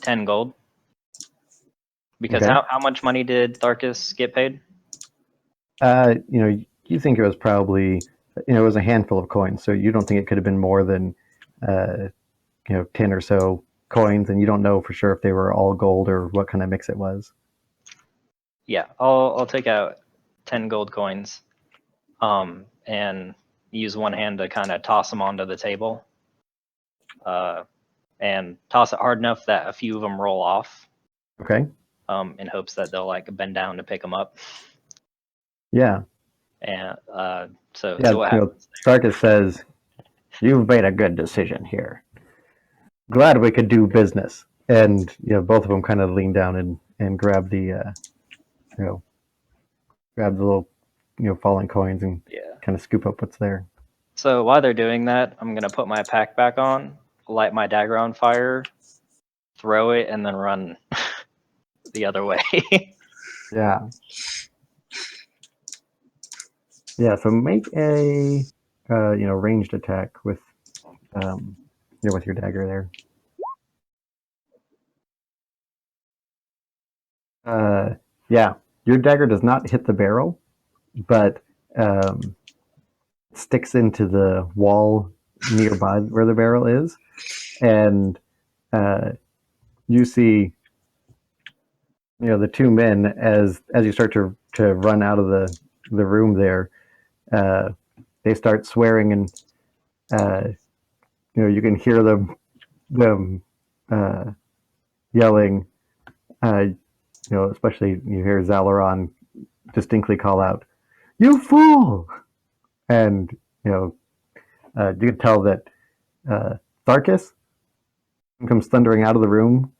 10 gold. Because Okay. how much money did Tharkus get paid? You know, you think it was probably, you know, it was a handful of coins, so you don't think it could have been more than, you know, 10 or so coins, and you don't know for sure if they were all gold or what kind of mix it was. Yeah, I'll take out 10 gold coins, and use one hand to kind of toss them onto the table, and toss it hard enough that a few of them roll off, Okay. in hopes that they'll like bend down to pick them up. Yeah. And so Yeah. what You know, happens? Sarkis says, "You've made a good decision here. Glad we could do business." And you know, both of them kind of lean down and grab the, you know, grab the little, you know, falling coins and Yeah. kind of scoop up what's there. So while they're doing that, I'm gonna put my pack back on, light my dagger on fire, throw it, and then run the other way. Yeah. Yeah. So make a, you know, ranged attack with, you know, with your dagger there. Yeah, your dagger does not hit the barrel, but sticks into the wall nearby where the barrel is, and you see, you know, the two men as you start to run out of the room there. They start swearing, and you know, you can hear them yelling. You know, especially you hear Zalaron distinctly call out, "You fool!" And you know, you can tell that Tharkus comes thundering out of the room,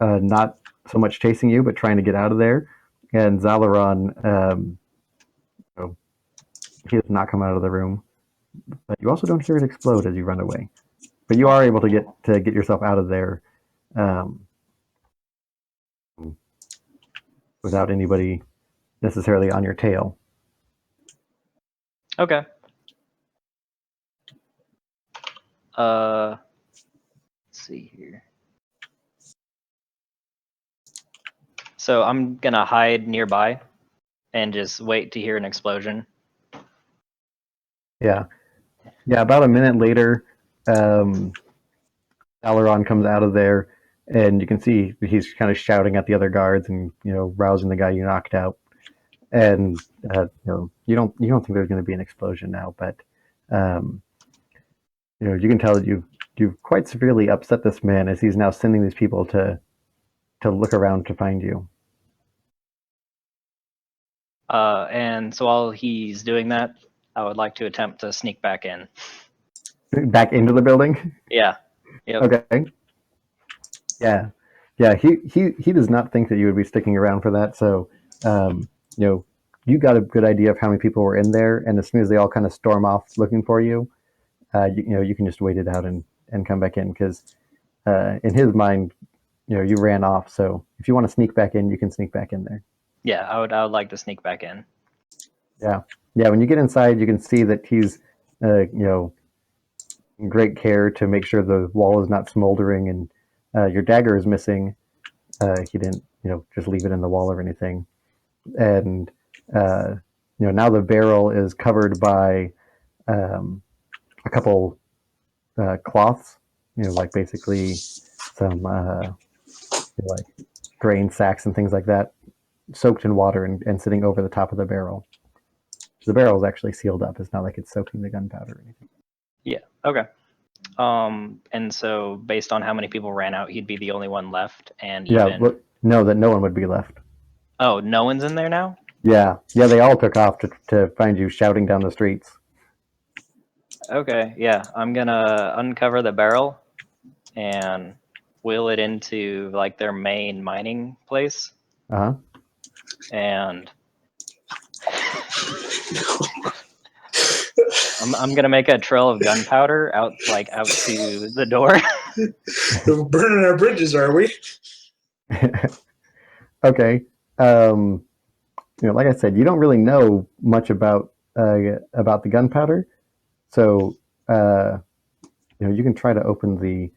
not so much chasing you, but trying to get out of there. And Zalaron, you know, he does not come out of the room. But you also don't hear it explode as you run away. But you are able to get yourself out of there without anybody necessarily on your tail. Okay. Let's see here. So I'm gonna hide nearby and just wait to hear an explosion. Yeah. About a minute later, Alaron comes out of there, and you can see he's kind of shouting at the other guards and, you know, rousing the guy you knocked out. And you know, you don't think there's going to be an explosion now, but you know, you can tell that you've quite severely upset this man as he's now sending these people to look around to find you. And so while he's doing that, I would like to attempt to sneak back in. Back into the building. Yeah. Yep. Okay. Yeah. He does not think that you would be sticking around for that. So, you got a good idea of how many people were in there, and as soon as they all kind of storm off looking for you, you can just wait it out and come back in because in his mind, you ran off. So if you want to sneak back in, you can sneak back in there. Yeah, I would like to sneak back in. Yeah. When you get inside, you can see that he's in great care to make sure the wall is not smoldering and your dagger is missing. He didn't just leave it in the wall or anything. And now the barrel is covered by a couple cloths, like basically some like grain sacks and things like that, soaked in water and sitting over the top of the barrel. The barrel is actually sealed up. It's not like it's soaking the gunpowder or anything. Yeah. Okay. And so based on how many people ran out, he'd be the only one left. And even... no one would be left. Oh, no one's in there now? Yeah. They all took off to find you shouting down the streets. Okay, yeah. I'm gonna uncover the barrel and wheel it into like their main mining place. Uh-huh. And I'm gonna make a trail of gunpowder out to the door. We're burning our bridges, are we? Okay. Like I said, you don't really know much about the gunpowder, so you can try to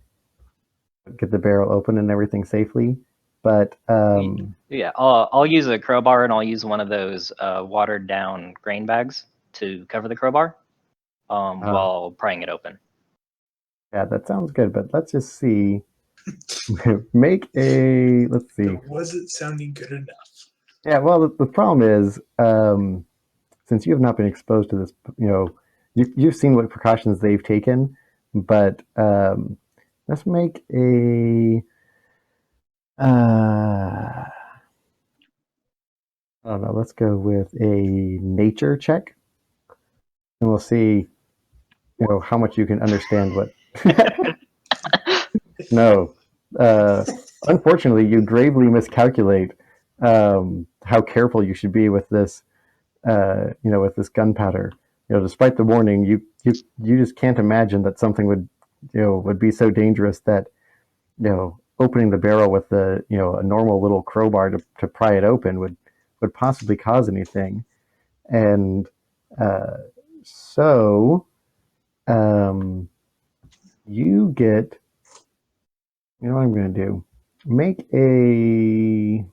get the barrel open and everything safely, but yeah, I'll use a crowbar and I'll use one of those watered down grain bags to cover the crowbar while prying it open. Yeah, that sounds good, but let's just see. Let's see. Was it sounding good enough? Yeah, well, the problem is, since you have not been exposed to this, you've seen what precautions they've taken, but let's make a, I don't know, let's go with a nature check, and we'll see, how much you can understand what. No. Unfortunately, you gravely miscalculate how careful you should be with this, with this gunpowder. Despite the warning, you just can't imagine that something would be so dangerous that, opening the barrel with a normal little crowbar to pry it open would possibly cause anything. And so you get, what I'm going to do? Make a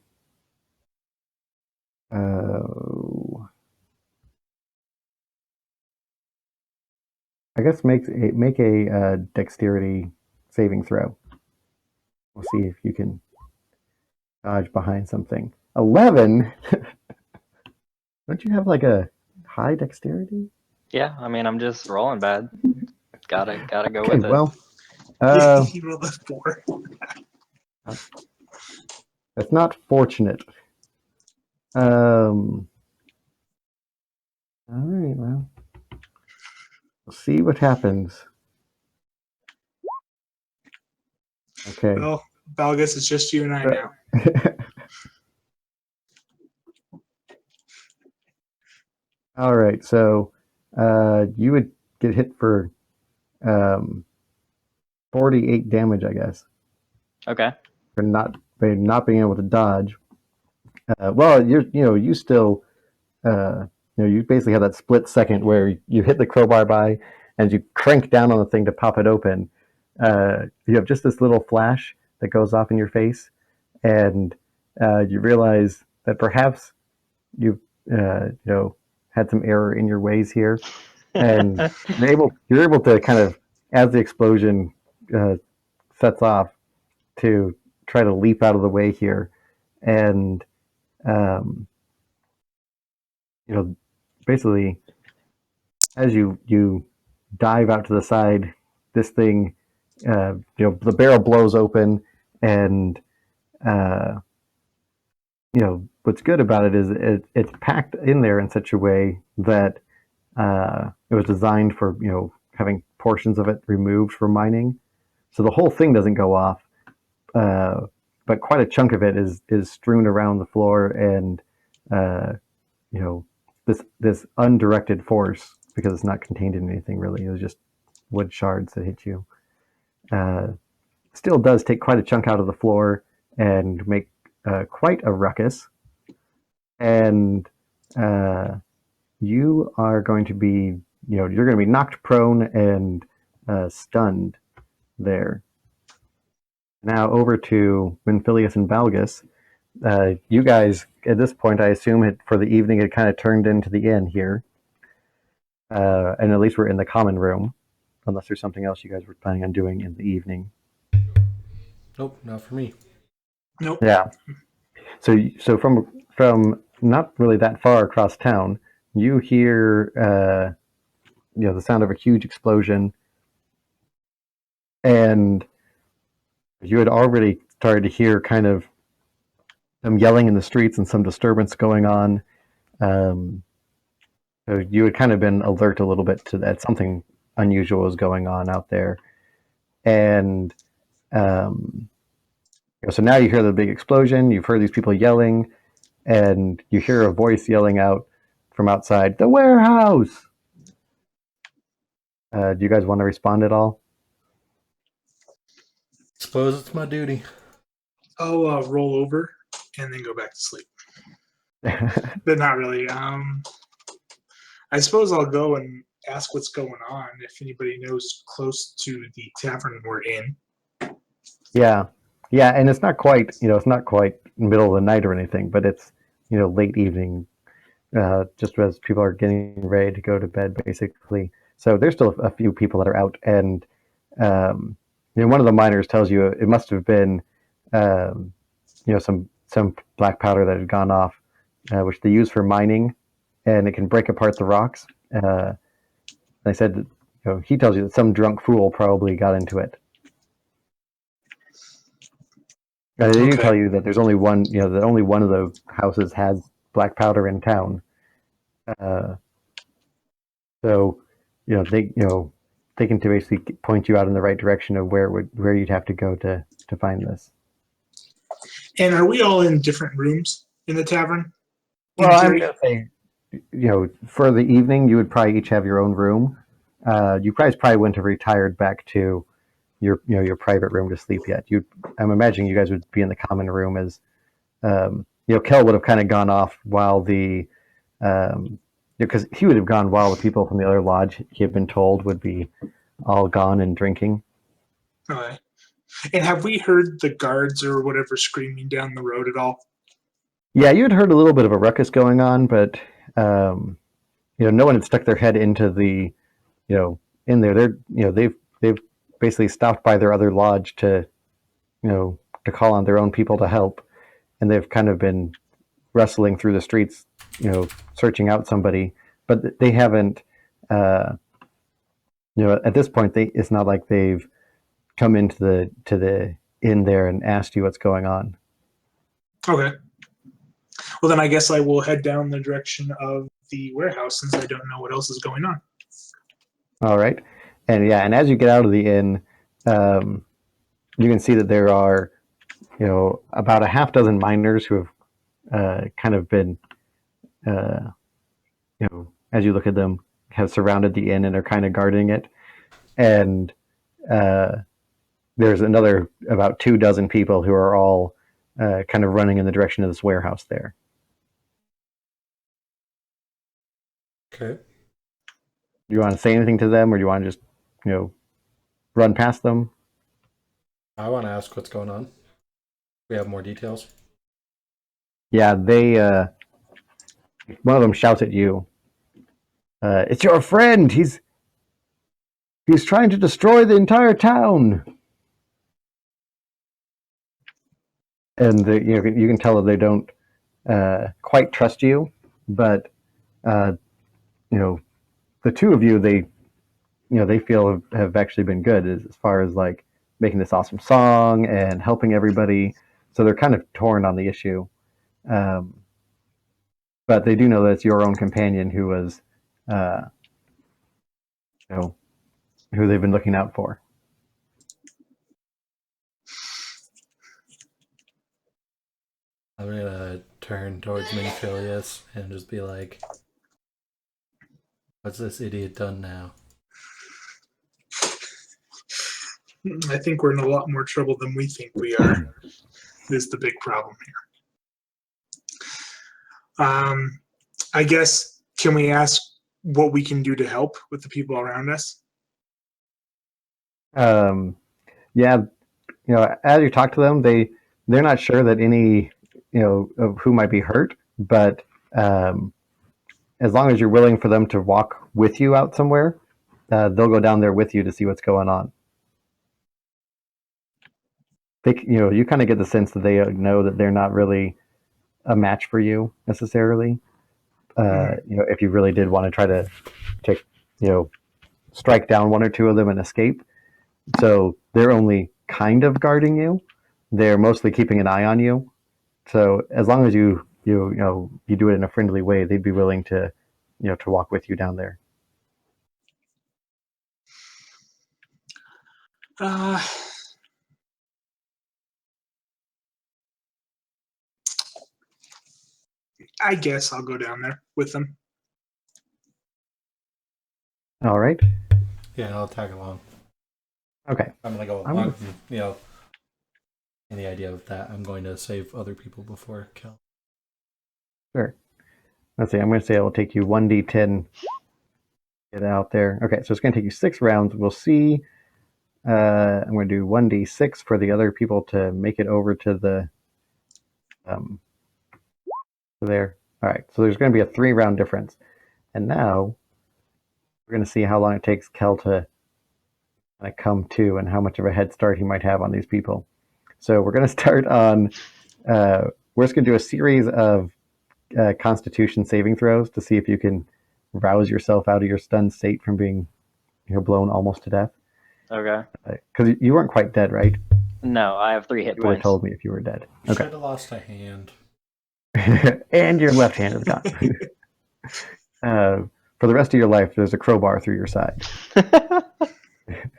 I guess make a dexterity saving throw. We'll see if you can dodge behind something. 11. Don't you have like a high dexterity? Yeah, I mean I'm just rolling bad. Gotta go Okay, with it. well, He rolled a 4. that's not fortunate. All right, well, we'll see what happens. Okay. Well, Valgus, it's just you and I now. All right, so you would get hit for 48 damage, I guess. Okay. For not being able to dodge. Well, you still, you basically have that split second where you hit the crowbar by, and you crank down on the thing to pop it open. You have just this little flash that goes off in your face, and you realize that perhaps you've, had some error in your ways here, and you're able to kind of, as the explosion sets off, to try to leap out of the way here, and basically, as you dive out to the side, this thing the barrel blows open, and what's good about it is it's packed in there in such a way that it was designed for having portions of it removed for mining, so the whole thing doesn't go off, but quite a chunk of it is strewn around the floor, and this undirected force, because it's not contained in anything really. It was just wood shards that hit you. Still does take quite a chunk out of the floor and make quite a ruckus. And you are going to be, you're going to be knocked prone and stunned there. Now over to Winfilius and Balgus. You guys, at this point, I assume for the evening, it kind of turned into the inn here. And at least we're in the common room, unless there's something else you guys were planning on doing in the evening. Nope, not for me. Nope. Yeah. So from not really that far across town, you hear the sound of a huge explosion, and you had already started to hear kind of some yelling in the streets and some disturbance going on. So you had kind of been alert a little bit to that something unusual was going on out there, and so now you hear the big explosion. You've heard these people yelling, and you hear a voice yelling out from outside, "The warehouse!" Do you guys want to respond at all? Suppose it's my duty. I'll roll over and then go back to sleep. But not really. I suppose I'll go and ask what's going on if anybody knows close to the tavern we're in. Yeah, and it's not quite, middle of the night or anything, but it's, late evening, just as people are getting ready to go to bed, basically. So there's still a few people that are out, and one of the miners tells you it must have been, some black powder that had gone off, which they use for mining, and it can break apart the rocks. They said, he tells you that some drunk fool probably got into it. They do tell you that there's only one, that only one of the houses has black powder in town. So, they can basically point you out in the right direction of where you'd have to go to find this. And are we all in different rooms in the tavern? Well, I'm gonna say, for the evening, you would probably each have your own room. You guys probably wouldn't have retired back to your private room to sleep yet. I'm imagining you guys would be in the common room as, Kel would have kind of gone off while because he would have gone while the people from the other lodge he had been told would be all gone and drinking. Okay. And have we heard the guards or whatever screaming down the road at all? Yeah, you had heard a little bit of a ruckus going on, but no one had stuck their head into the, in there. They're, they've basically stopped by their other lodge to call on their own people to help, and they've kind of been rustling through the streets, searching out somebody, but they haven't, at this point, it's not like they've come into the inn there and asked you what's going on. Okay. Well, then I guess I will head down the direction of the warehouse since I don't know what else is going on. All right. And as you get out of the inn, you can see that there are, about a half dozen miners who have kind of been, as you look at them, have surrounded the inn and are kind of guarding it. And there's another about 24 people who are all kind of running in the direction of this warehouse there. Okay. Do you want to say anything to them, or do you want to just, run past them? I want to ask what's going on. We have more details. Yeah, they. One of them shouts at you. It's your friend. He's trying to destroy the entire town. And you can tell that they don't quite trust you, but the two of you, they feel have actually been good as far as like making this awesome song and helping everybody. So they're kind of torn on the issue. But they do know that it's your own companion who was, who they've been looking out for. I'm gonna turn towards Minfilius and just be like, "What's this idiot done now?" I think we're in a lot more trouble than we think we are. Is the big problem here. I guess, can we ask what we can do to help with the people around us? Yeah, as you talk to them, they're not sure that any, of who might be hurt, but as long as you're willing for them to walk with you out somewhere, they'll go down there with you to see what's going on. You kind of get the sense that they know that they're not really a match for you necessarily. If you really did want to try to strike down one or two of them and escape, so they're only kind of guarding you. They're mostly keeping an eye on you. So as long as you do it in a friendly way, they'd be willing to to walk with you down there. I guess I'll go down there with them. All right. Yeah, I'll tag along. Okay. I'm gonna go along. In the idea of that, I'm going to save other people before Kel. Sure. Let's see. I'm going to say it will take you 1d10 get out there. Okay, so it's going to take you 6 rounds. We'll see. I'm going to do 1d6 for the other people to make it over to the there. All right, so there's going to be a 3-round difference. And now we're going to see how long it takes Kel to come to and how much of a head start he might have on these people. So we're going to start on, we're just going to do a series of Constitution saving throws to see if you can rouse yourself out of your stunned state from being blown almost to death. Okay. Because you weren't quite dead, right? No, I have 3 hit You would have points. told me if you were dead. You Okay. should have lost a hand. And your left hand is gone. For the rest of your life, there's a crowbar through your side. It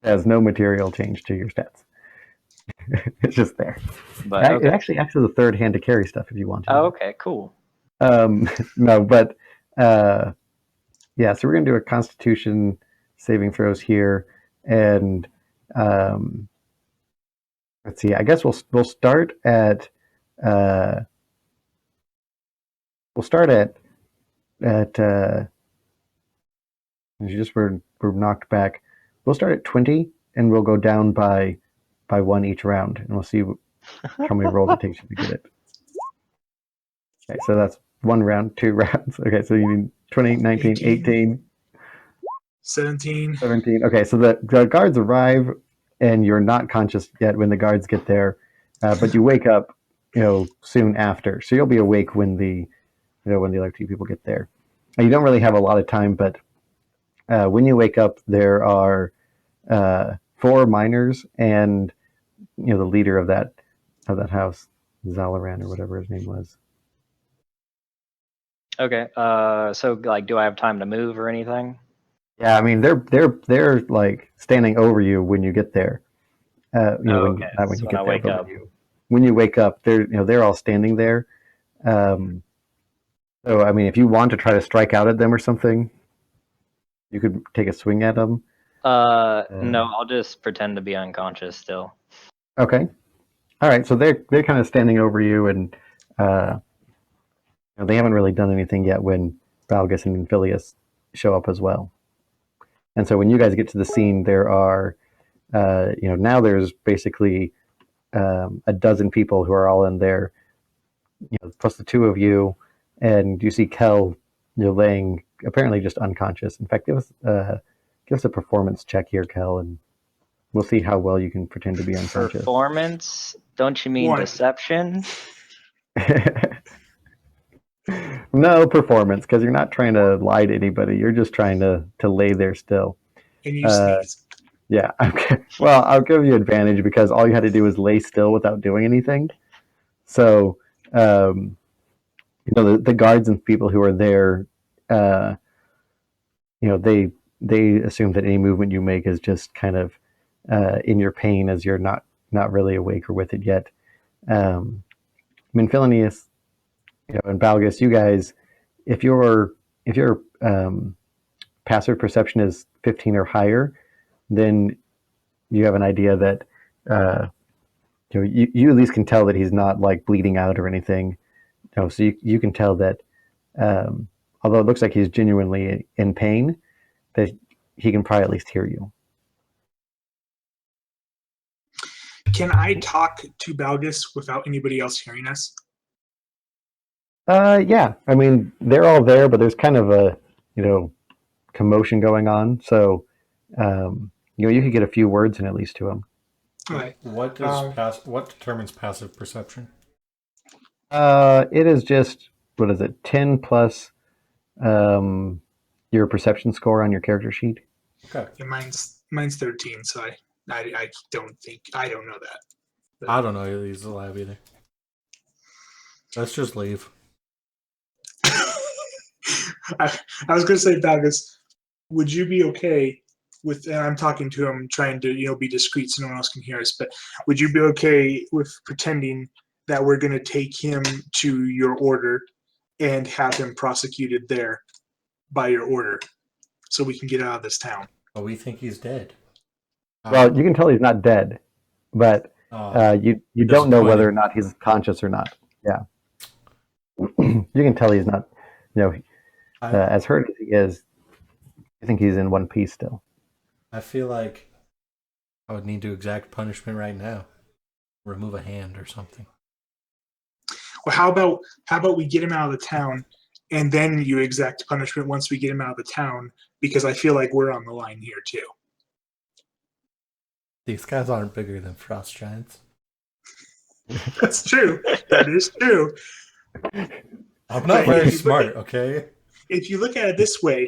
has no material change to your stats. It's just there. But okay. It actually acts as a third hand to carry stuff if you want to. Oh, okay, cool. No, but yeah, so we're going to do a Constitution saving throws here. And let's see, I guess we'll start at you just were knocked back. We'll start at 20 and we'll go down by 1 each round, and we'll see how many rolls it takes you to get it. Okay, so that's 1 round, 2 rounds. Okay, so you need 20, 19, 18, 17. Okay, so the guards arrive and you're not conscious yet when the guards get there, but you wake up, soon after. So you'll be awake when the other 2 people get there. And you don't really have a lot of time, but when you wake up, there are 4 miners and the leader of that house, Zalaran or whatever his name was. Okay. So do I have time to move or anything? Yeah, I mean they're like standing over you when you get there. Okay. When So you when I wake up. When you wake up, they're all standing there. So I mean, if you want to try to strike out at them or something, you could take a swing at them. No, I'll just pretend to be unconscious still. Okay. All right. So they're kind of standing over you, and they haven't really done anything yet when Valgus and Minfilius show up as well. And so when you guys get to the scene, there are, now there's basically a dozen people who are all in there, plus the 2 of you, and you see Kel, laying apparently just unconscious. In fact, give us a performance check here, Kel, and we'll see how well you can pretend to be unconscious. Performance? Don't you mean 1. deception? No performance, because you're not trying to lie to anybody. You're just trying to lay there still. And you sneeze. Yeah. Okay. Well, I'll give you advantage because all you had to do was lay still without doing anything. So, the guards and people who are there, uh, they assume that any movement you make is just kind of in your pain as you're not really awake or with it yet. Minfilinius, and Balgus, you guys, if your passive perception is 15 or higher, then you have an idea that you at least can tell that he's not like bleeding out or anything. So you can tell that although it looks like he's genuinely in pain, that he can probably at least hear you. Can I talk to Balgus without anybody else hearing us? Yeah. I mean, they're all there, but there's kind of a commotion going on. So you could get a few words in at least to him. Okay. What does what determines passive perception? It is just, what is it, 10 plus your perception score on your character sheet. Okay. Yeah, mine's 13, so I don't know that. I don't know either these lab either. Let's just leave. I was going to say, Balgus, would you be okay with, and I'm talking to him, trying to be discreet so no one else can hear us, but would you be okay with pretending that we're going to take him to your order and have him prosecuted there by your order so we can get out of this town? Oh, we think he's dead. Well, you can tell he's not dead, but you don't know whether or not he's conscious or not. Yeah. You can tell he's not, as hurt as he is, I think he's in one piece still. I feel like I would need to exact punishment right now. Remove a hand or something. Well, how about we get him out of the town and then you exact punishment once we get him out of the town, because I feel like we're on the line here too. These guys aren't bigger than frost giants. That's true. That is true. I'm not very smart, okay? If you look at it this way,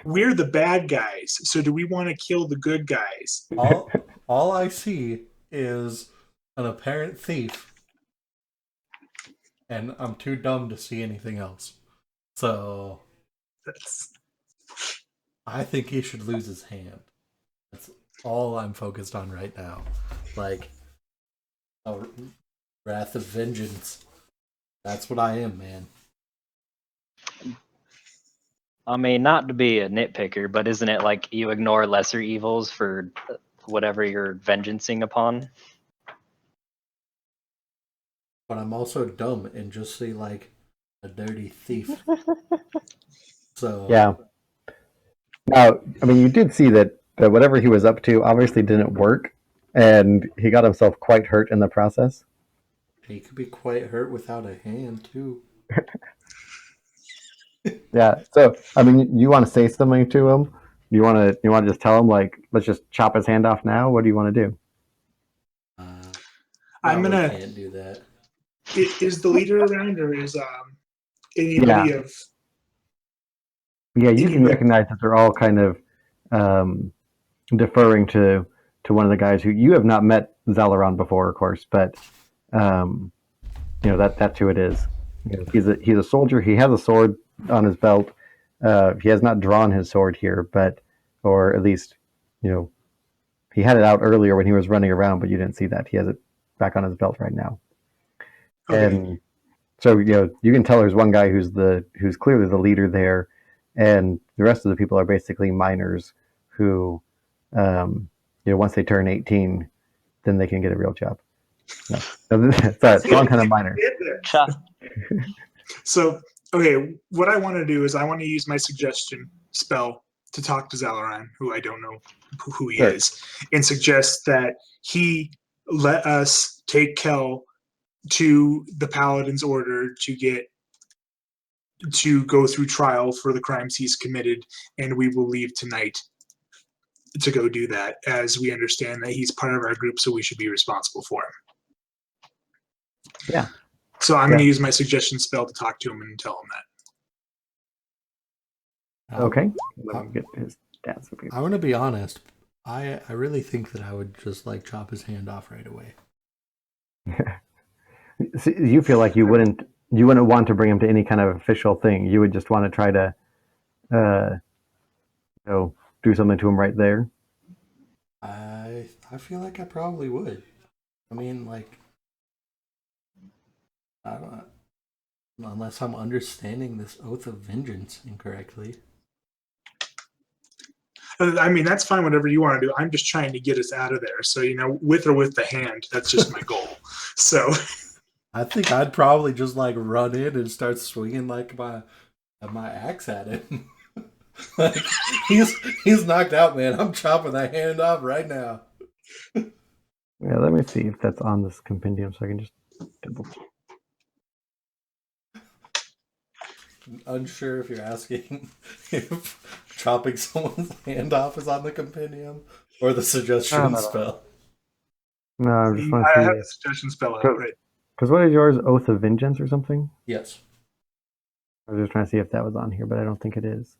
we're the bad guys. So do we want to kill the good guys? All I see is an apparent thief, and I'm too dumb to see anything else. So I think he should lose his hand. That's all I'm focused on right now. Like, a wrath of vengeance. That's what I am, man. I mean, not to be a nitpicker, but isn't it like you ignore lesser evils for whatever you're vengeancing upon? But I'm also dumb and just see like a dirty thief. So Yeah. Now, I mean, you did see that whatever he was up to obviously didn't work, and he got himself quite hurt in the process. he could be quite hurt without a hand too. Yeah. So, I mean, you want to say something to him? You want to just tell him, like, let's just chop his hand off now? What do you want to do? I'm No, we gonna. can't do that. Is the leader around, or is anybody of? Yeah, you can recognize that they're all kind of deferring to one of the guys who you have not met Zalaron before, of course, but that's who it is. He's a soldier. He has a sword on his belt. He has not drawn his sword here, or at least, he had it out earlier when he was running around, but you didn't see that. He has it back on his belt right now. Okay. And so, you can tell there's one guy who's clearly the leader there, and the rest of the people are basically minors who, once they turn 18, then they can get a real job. No, sorry, wrong kind of minor. So, okay, what I want to do is I want to use my suggestion spell to talk to Zalaran, who I don't know who he is, and suggest that he let us take Kel to the Paladin's order to go through trial for the crimes he's committed, and we will leave tonight to go do that, as we understand that he's part of our group, so we should be responsible for him. Yeah. So I'm going to use my suggestion spell to talk to him and tell him that. Okay. Let me get his stats up here. I want to be honest. I really think that I would just like chop his hand off right away. So you feel like you wouldn't want to bring him to any kind of official thing. You would just want to try to, uh, do something to him right there. I feel like I probably would. I mean, like, I don't, unless I'm understanding this oath of vengeance incorrectly. I mean, that's fine, whatever you want to do. I'm just trying to get us out of there. So, with or with the hand, that's just my goal. So, I think I'd probably just like run in and start swinging like my axe at him. Like, he's knocked out, man. I'm chopping that hand off right now. Yeah, let me see if that's on this compendium, so I can just double. Unsure if you're asking if chopping someone's hand off is on the compendium or the suggestion No. spell. No, I just want I to have see the suggestion spell out, Go- right? because what is yours? Oath of Vengeance or something? Yes. I was just trying to see if that was on here, but I don't think it is.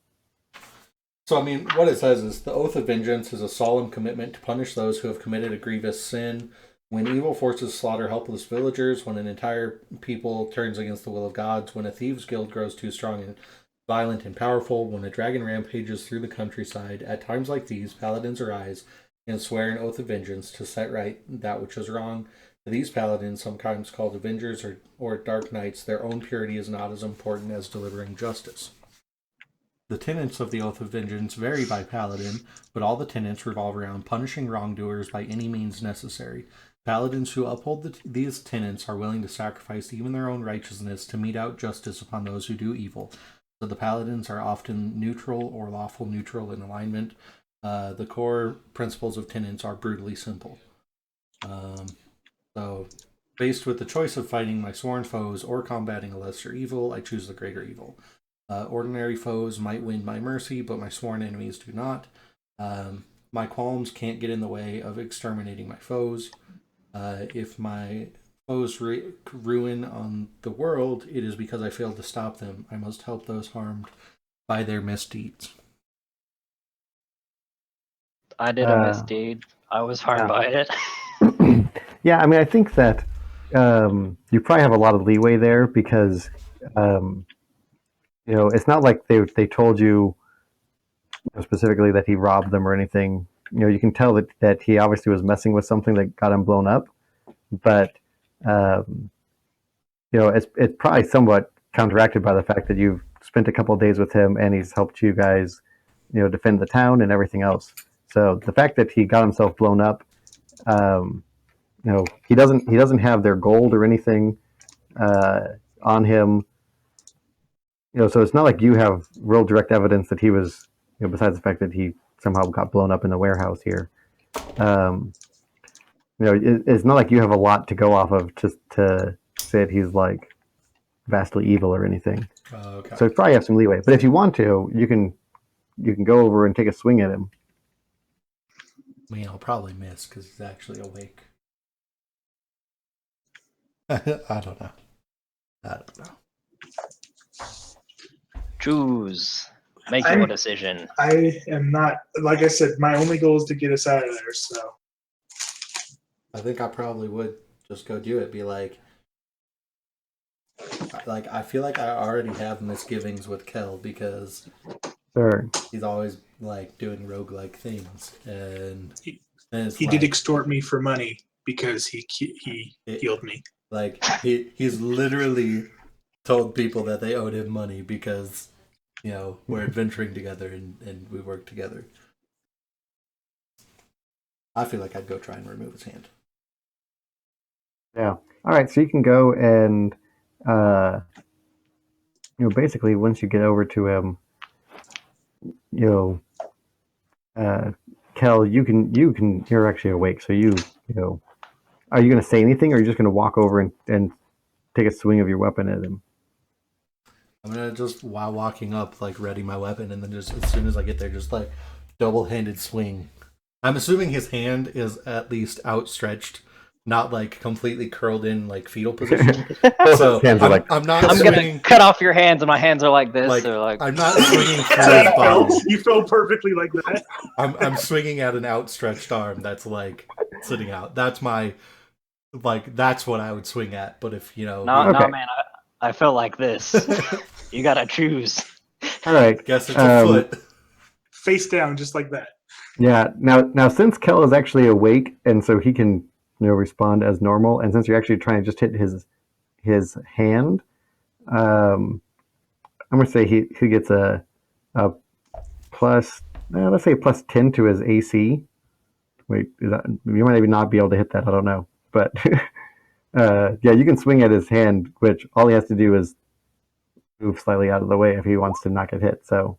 So, I mean, what it says is the Oath of Vengeance is a solemn commitment to punish those who have committed a grievous sin. When evil forces slaughter helpless villagers, when an entire people turns against the will of gods, when a thieves' guild grows too strong and violent and powerful, when a dragon rampages through the countryside, at times like these, paladins arise and swear an oath of vengeance to set right that which is wrong. To these paladins, sometimes called avengers or dark knights, their own purity is not as important as delivering justice. The tenets of the Oath of Vengeance vary by paladin, but all the tenets revolve around punishing wrongdoers by any means necessary. Paladins who uphold these tenets are willing to sacrifice even their own righteousness to mete out justice upon those who do evil. So the paladins are often neutral or lawful neutral in alignment. The core principles of tenets are brutally simple. So, faced with the choice of fighting my sworn foes or combating a lesser evil, I choose the greater evil. Ordinary foes might win my mercy, but my sworn enemies do not. My qualms can't get in the way of exterminating my foes. If my foes ruin on the world, it is because I failed to stop them. I must help those harmed by their misdeeds. I did a misdeed. I was harmed by it. Yeah, I mean, I think that you probably have a lot of leeway there because it's not like they told you specifically that he robbed them or anything. You can tell that he obviously was messing with something that got him blown up, but it's probably somewhat counteracted by the fact that you've spent a couple of days with him and he's helped you guys, defend the town and everything else. So the fact that he got himself blown up, he doesn't have their gold or anything on him. So it's not like you have real direct evidence that he was, besides the fact that he somehow got blown up in the warehouse here. It's not like you have a lot to go off of just to say that he's like vastly evil or anything. Okay. So you probably have some leeway. But if you want to, you can go over and take a swing at him. I mean, I'll probably miss because he's actually awake. I don't know. Choose. Make your decision. I am not, like I said, my only goal is to get us out of there. So I think I probably would just go do it. Be like I feel like I already have misgivings with Kel because Sure. he's always like doing roguelike things, and he did extort me for money because he healed me. Like he's literally told people that they owed him money because we're adventuring together and we work together. I feel like I'd go try and remove his hand. Yeah. All right. So you can go and basically once you get over to him, Kel, you're actually awake. So are you going to say anything, or are you just going to walk over and take a swing of your weapon at him? I'm gonna just, while walking up, like ready my weapon, and then just as soon as I get there, just like double-handed swing. I'm assuming his hand is at least outstretched not like completely curled in like fetal position. Both So his hands are like, I'm not I'm gonna swinging. cut off your hands, and my hands are like this, Like or like. I'm not swinging through That's how his you felt. body. You felt perfectly like that. I'm swinging at an outstretched arm that's like sitting out. That's my like that's what I would swing at. But if you know, No, Okay. no, man, I felt like this. You gotta choose. all right. guess it's a foot. Face down, just like that. Yeah. Now, since Kel is actually awake, and so he can, respond as normal, and since you're actually trying to just hit his hand, I'm gonna say he gets a plus, let's say plus 10 to his AC. Wait, you might even not be able to hit that. I don't know, but yeah, you can swing at his hand, which all he has to do is move slightly out of the way if he wants to not get hit. So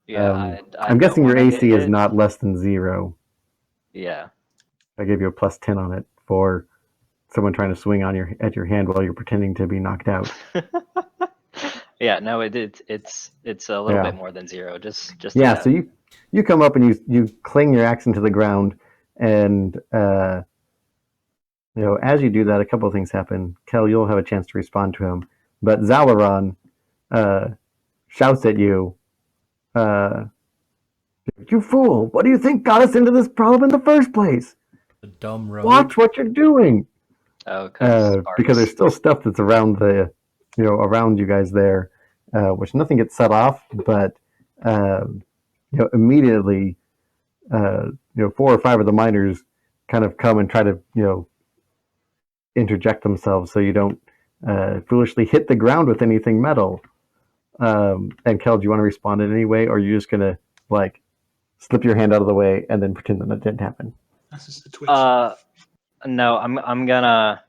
Yeah, I'm don't guessing your wanna get AC is hit. not less than 0. Yeah. I gave you a plus 10 on it for someone trying to swing at your hand while you're pretending to be knocked out. Yeah, no, it's a little Yeah. bit more than 0. Just Yeah, a so you come up and you cling your axe into the ground, and as you do that, a couple of things happen. Kel, you'll have a chance to respond to him, but Zalaron shouts at you, "You fool! What do you think got us into this problem in the first place? The dumb rogue. Watch what you're doing!" Oh, Because there's still stuff that's around around you guys there, which nothing gets set off, but immediately, 4 or 5 of the miners kind of come and try to, interject themselves so you don't foolishly hit the ground with anything metal. And Kel, do you want to respond in any way, or are you just gonna like slip your hand out of the way and then pretend that it didn't happen? That's just a twitch. No, I'm gonna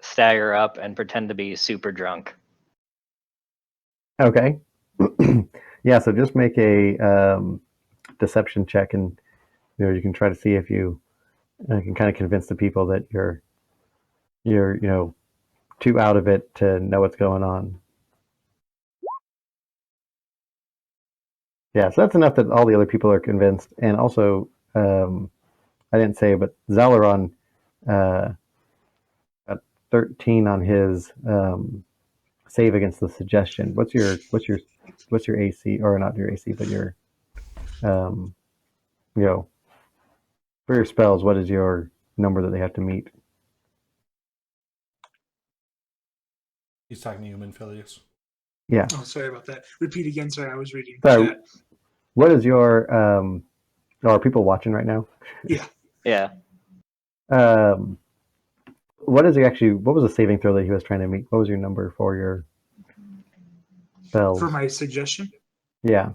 stagger up and pretend to be super drunk. Okay. Yeah, so just make a deception check, and you can try to see if you can kind of convince the people that you're too out of it to know what's going on. Yeah, so that's enough that all the other people are convinced, and also I didn't say, but Zalaron got 13 on his save against the suggestion. What's your AC, or not your AC, but your for your spells? What is your number that they have to meet? He's talking to human Phileas. Yeah. Oh, sorry about that. Repeat again. Sorry, I was reading. So, chat. what is your are people watching right now? Yeah. What was the saving throw that he was trying to meet? What was your number for your spells? For my suggestion, Yeah.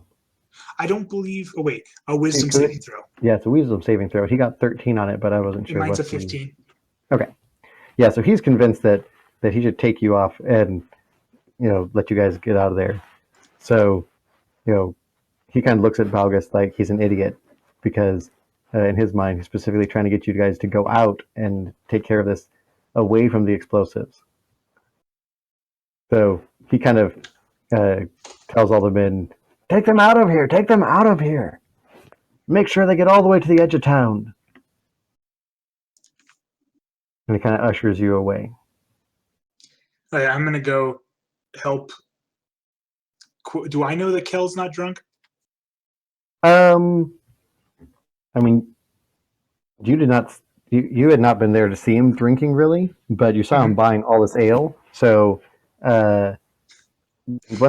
I don't believe. Oh wait, a wisdom could- saving throw. Yeah, it's a wisdom saving throw. He got 13 on it, but I wasn't sure. Mine's a what the- 15. Yeah, so he's convinced that he should take you off and let you guys get out of there. So, he kind of looks at Balgus like he's an idiot because in his mind he's specifically trying to get you guys to go out and take care of this away from the explosives. So he kind of tells all the men, "Take them out of here! Take them out of here! Make sure they get all the way to the edge of town." And he kind of ushers you away. Okay, I'm gonna go help. Do I know that Kel's not drunk? I mean, you did not. You had not been there to see him drinking, really, but you saw him buying all this ale. So, one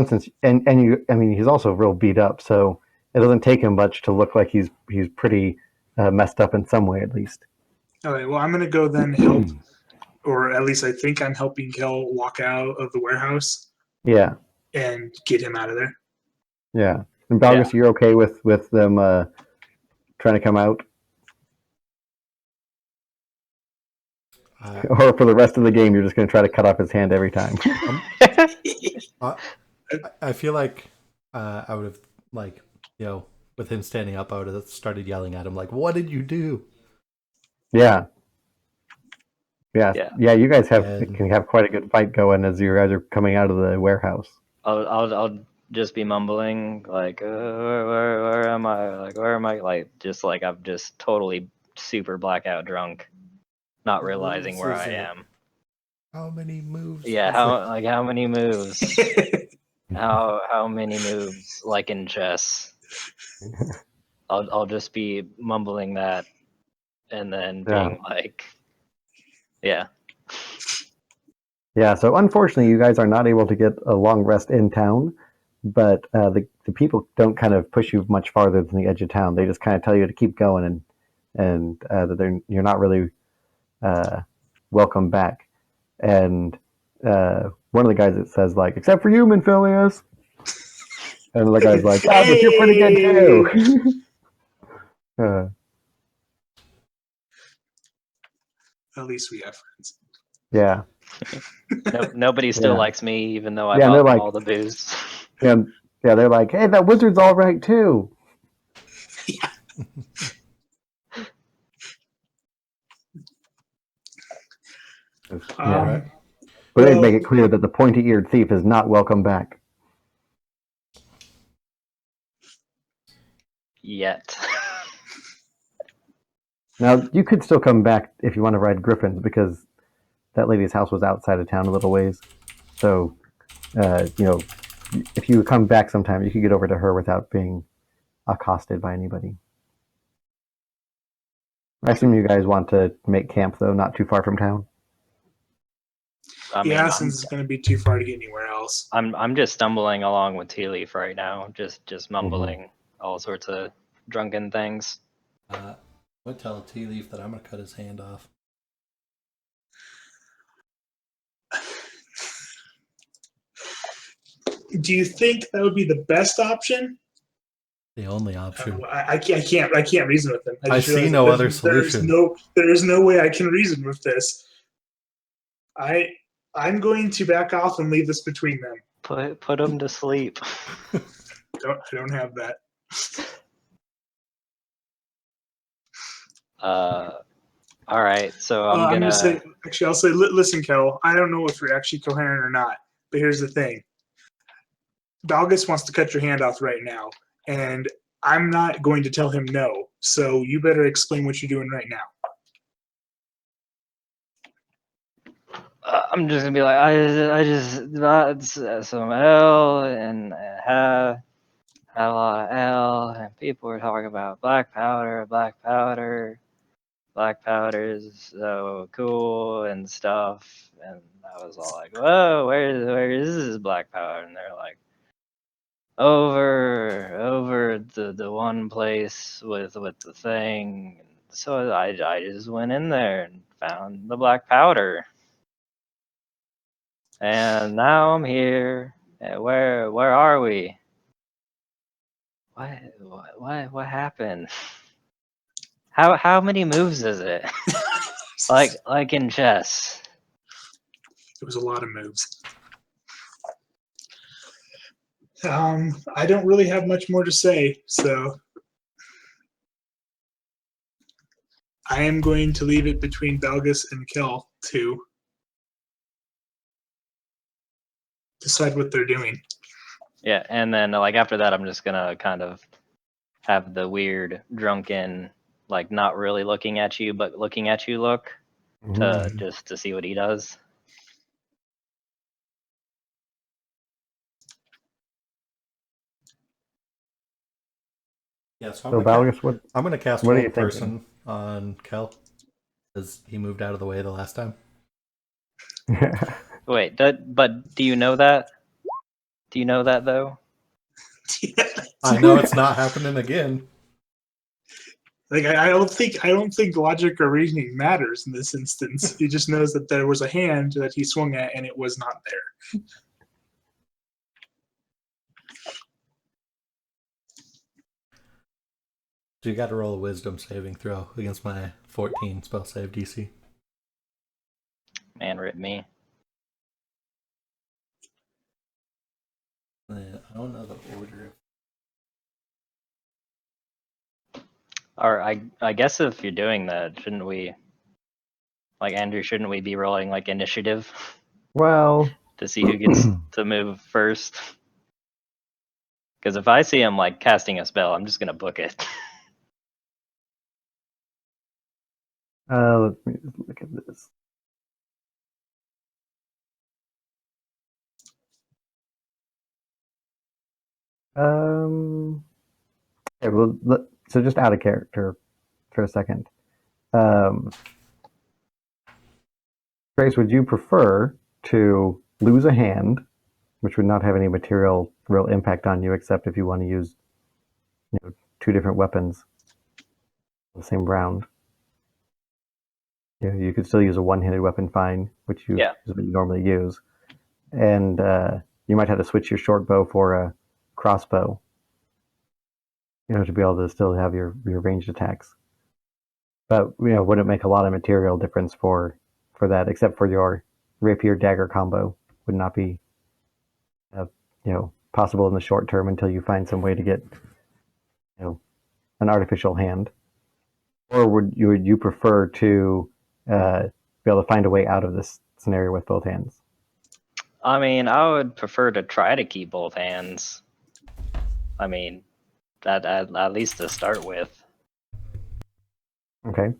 sense, and you, I mean, he's also real beat up. So it doesn't take him much to look like he's pretty messed up in some way, at least. Okay, well, I'm gonna go then help, or at least I think I'm helping Kel walk out of the warehouse Yeah, and get him out of there. yeah. And Balgus, you're okay with them trying to come out, or for the rest of the game, you're just going to try to cut off his hand every time? I feel like I would have with him standing up, I would have started yelling at him like, "What did you do?" Yeah. You guys And- can have quite a good fight going as you guys are coming out of the warehouse. I'll just be mumbling like, where am I? Like, where am I? Like, just like I'm just totally super blackout drunk, not realizing moves where is I it? am. How many moves? Yeah, is how many moves? How many moves? Like in chess. I'll just be mumbling that, and then being like, yeah. Yeah, so unfortunately, you guys are not able to get a long rest in town, but the people don't kind of push you much farther than the edge of town. They just kind of tell you to keep going and that you're not really welcome back. And one of the guys that says like, except for you, Minphilius. And the guy's like, yeah, but you're pretty good too. At least we have friends. Yeah. Nobody still Yeah. likes me, even though I Yeah, and bought they're them like, all the booze. yeah, they're like, hey, that wizard's all right too. Yeah. Right. But they well, make it clear that the pointy-eared thief is not welcome back. Yet. Now, you could still come back if you want to ride griffins because that lady's house was outside of town a little ways. So, if you come back sometime, you could get over to her without being accosted by anybody. I assume you guys want to make camp, though, not too far from town. I mean, yeah, since it's going to be too far to get anywhere else. I'm just stumbling along with Tea Leaf right now, just mumbling all sorts of drunken things. I'm gonna tell Tea Leaf that I'm gonna cut his hand off. Do you think that would be the best option? The only option. I can't reason with them. I just see realized no that other solution. There is no way I can reason with this. I'm going to back off and leave this between them. Put him to sleep. I don't have that. All right, so I'm gonna gonna say. Actually, I'll say. Listen, Kel. I don't know if you're actually coherent or not, but here's the thing. Balgus wants to cut your hand off right now, and I'm not going to tell him no. So you better explain what you're doing right now. I'm just gonna be like, I just bought some L and had a lot of L, and people were talking about black powder. Black powder is so cool and stuff. And I was all like, whoa, where is this black powder? And they're like, over the one place with the thing. So I just went in there and found the black powder. And now I'm here. Where are we? What happened? How many moves is it? like in chess. It was a lot of moves. I don't really have much more to say, so I am going to leave it between Balgus and Kel to decide what they're doing. Yeah, and then like after that, I'm just gonna kind of have the weird drunken, like not really looking at you, but looking at you look to just to see what he does. Yeah, so So, Balgus, what I'm gonna cast what are you Hold thinking? Person on Kel because he moved out of the way the last time. Wait, but do you know that? Do you know that though? I know it's not happening again. Like I don't think logic or reasoning matters in this instance. He just knows that there was a hand that he swung at and it was not there. So you got to roll a Wisdom saving throw against my 14 spell save DC. Man, rip me. I don't know the order. Or I guess if you're doing that, shouldn't we, like Andrew, shouldn't we be rolling like initiative Well, to see who gets to move first? Because if I see him like casting a spell, I'm just gonna book it. Let me just look at this. Okay, well, so just out of character for a second. Trace, would you prefer to lose a hand, which would not have any material real impact on you, except if you want to use, two different weapons in the same round? You could still use a one-handed weapon fine, which is what you normally use, and you might have to switch your short bow for a crossbow, to be able to still have your ranged attacks. But wouldn't make a lot of material difference for that, except for your rapier dagger combo would not be possible in the short term until you find some way to get an artificial hand. Or would you prefer to be able to find a way out of this scenario with both hands? I mean, I would prefer to try to keep both hands. I mean, that at least to start with. Okay,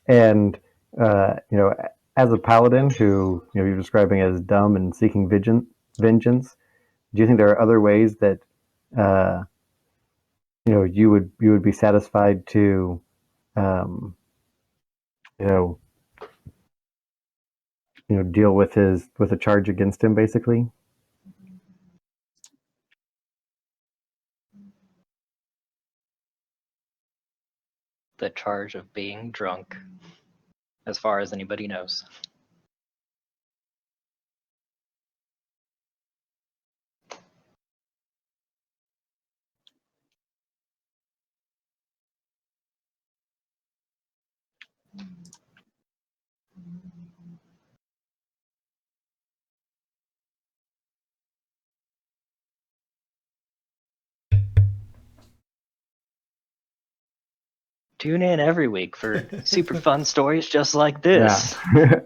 and as a paladin who you're describing as dumb and seeking vengeance, do you think there are other ways that you would be satisfied to deal with a charge against him, basically? The charge of being drunk, as far as anybody knows. Tune in every week for super fun stories just like this. Yeah.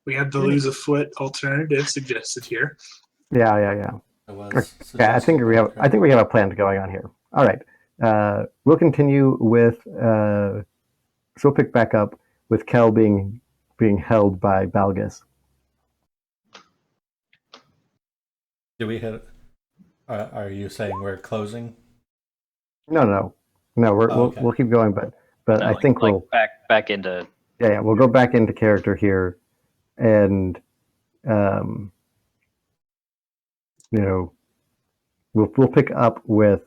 We have the lose a foot alternative suggested here. Yeah. It was Yeah, I think we have a plan going on here. All right, we'll continue with. So we'll pick back up with Kel being held by Balgus. Do we hit? Are you saying we're closing? No. Okay. We'll keep going, but No, I think we'll back into. Yeah, we'll go back into character here, and we'll pick up with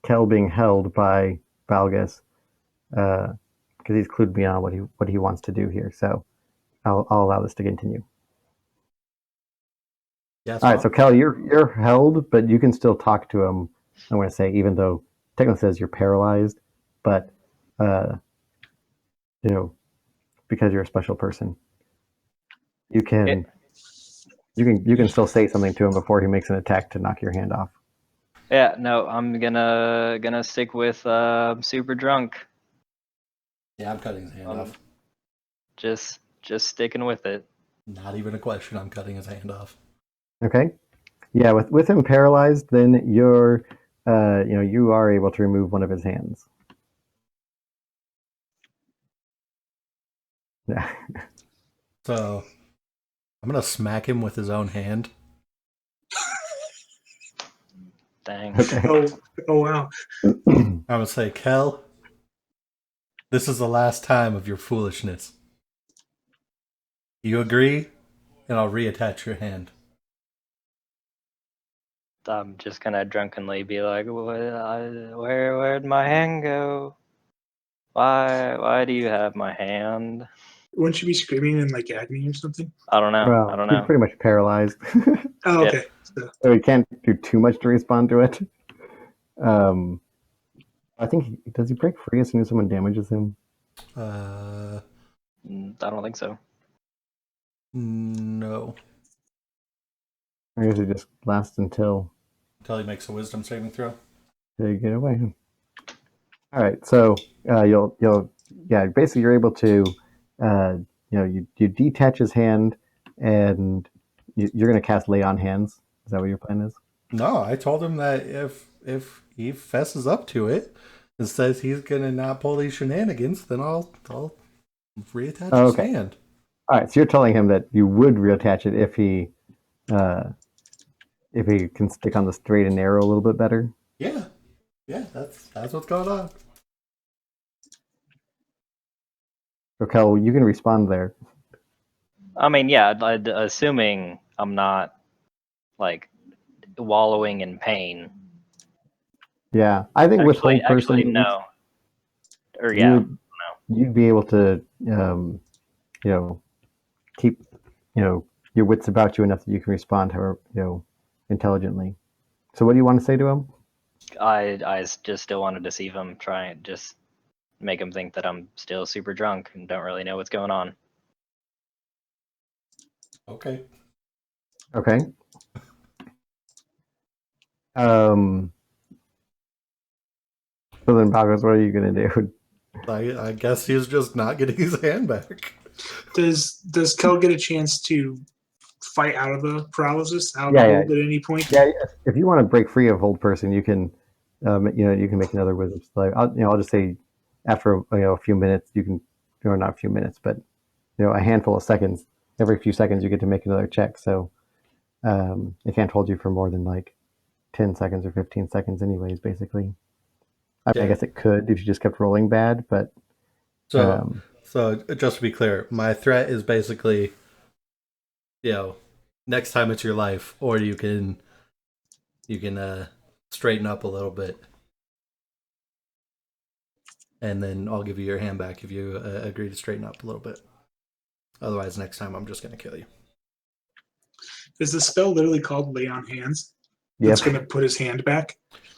Kel being held by Balgus, because he's clued me on what he wants to do here. So I'll allow this to continue. Yeah. All right, so Kel, you're held, but you can still talk to him. I'm going to say, even though technically says you're paralyzed, but because you're a special person, you can still say something to him before he makes an attack to knock your hand off. Yeah, no, I'm gonna stick with super drunk. Yeah, I'm cutting his hand off. Just sticking with it. Not even a question. I'm cutting his hand off. Okay. Yeah, with him paralyzed, then you're you are able to remove one of his hands. Yeah. So I'm gonna smack him with his own hand. Dang. Okay. Oh wow. I'm gonna say, Kel, this is the last time of your foolishness. You agree? And I'll reattach your hand. I'm just gonna drunkenly be like, where'd my hand go? Why do you have my hand? Wouldn't you be screaming in like agony or something? I don't know. Well, I don't he's know. pretty much paralyzed, Oh, okay. so he can't do too much to respond to it. I think does he break free as soon as someone damages him? Uh, I don't think so. No. I guess it just lasts until Until he makes a wisdom saving throw. they get away. All right, so you'll basically you're able to you detach his hand, and you're going to cast Lay on Hands. Is that what your plan is? No, I told him that if he fesses up to it, and says he's gonna not pull these shenanigans, then I'll reattach Oh, his okay. hand. All right, so you're telling him that you would reattach it if he can stick on the straight and narrow a little bit better. Yeah, that's what's going on. So Kel, you can respond there. I mean, yeah, assuming I'm not like wallowing in pain. Yeah, I think with hold person, Actually, no. Or yeah, you'd be able to, keep, your wits about you enough that you can respond, intelligently. So, what do you want to say to him? I just still want to deceive him, try and just make him think that I'm still super drunk and don't really know what's going on. Okay. Okay. So then, Pagos, what are you gonna do? I guess he's just not getting his hand back. Does Kel get a chance to fight out of the paralysis, out of Yeah, the yeah. hold at any point? Yeah, if you want to break free of hold person, you can, you can make another wisdom. So, I'll just say, after a few minutes, you can, or not a few minutes, but a handful of seconds. Every few seconds, you get to make another check. So, it can't hold you for more than like 10 seconds or 15 seconds, anyways. Basically, I Yeah. guess it could if you just kept rolling bad, but So just to be clear, my threat is basically, next time it's your life, or you can straighten up a little bit, and then I'll give you your hand back if you agree to straighten up a little bit. Otherwise, next time I'm just gonna kill you. Is the spell literally called Lay on Hands? Yep. That's going to put his hand back?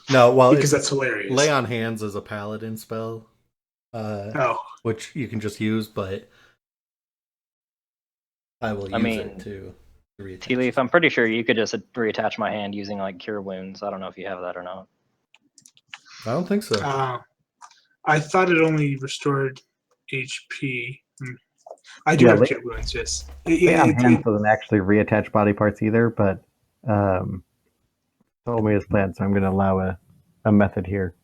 No, well, Because that's hilarious. Lay on Hands is a paladin spell, which you can just use, but I will use it to reattach. Tea Leaf, I'm pretty sure you could just reattach my hand using like Cure Wounds. I don't know if you have that or not. I don't think so. I thought it only restored HP. I do have Cure Wounds, yes. Lay on Hands doesn't actually reattach body parts either, but told me his plan, so I'm going to allow a method here.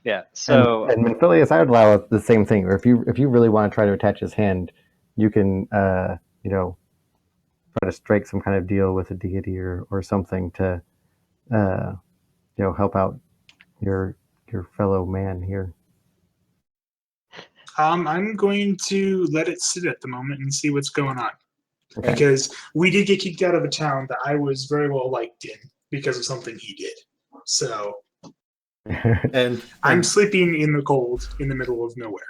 Yeah. So and Menphilius, I would allow the same thing. Or if you really want to try to attach his hand, you can try to strike some kind of deal with a deity or something to help out your fellow man here. I'm going to let it sit at the moment and see what's going on. Okay. Because we did get kicked out of a town that I was very well liked in because of something he did. So and I'm sleeping in the cold in the middle of nowhere.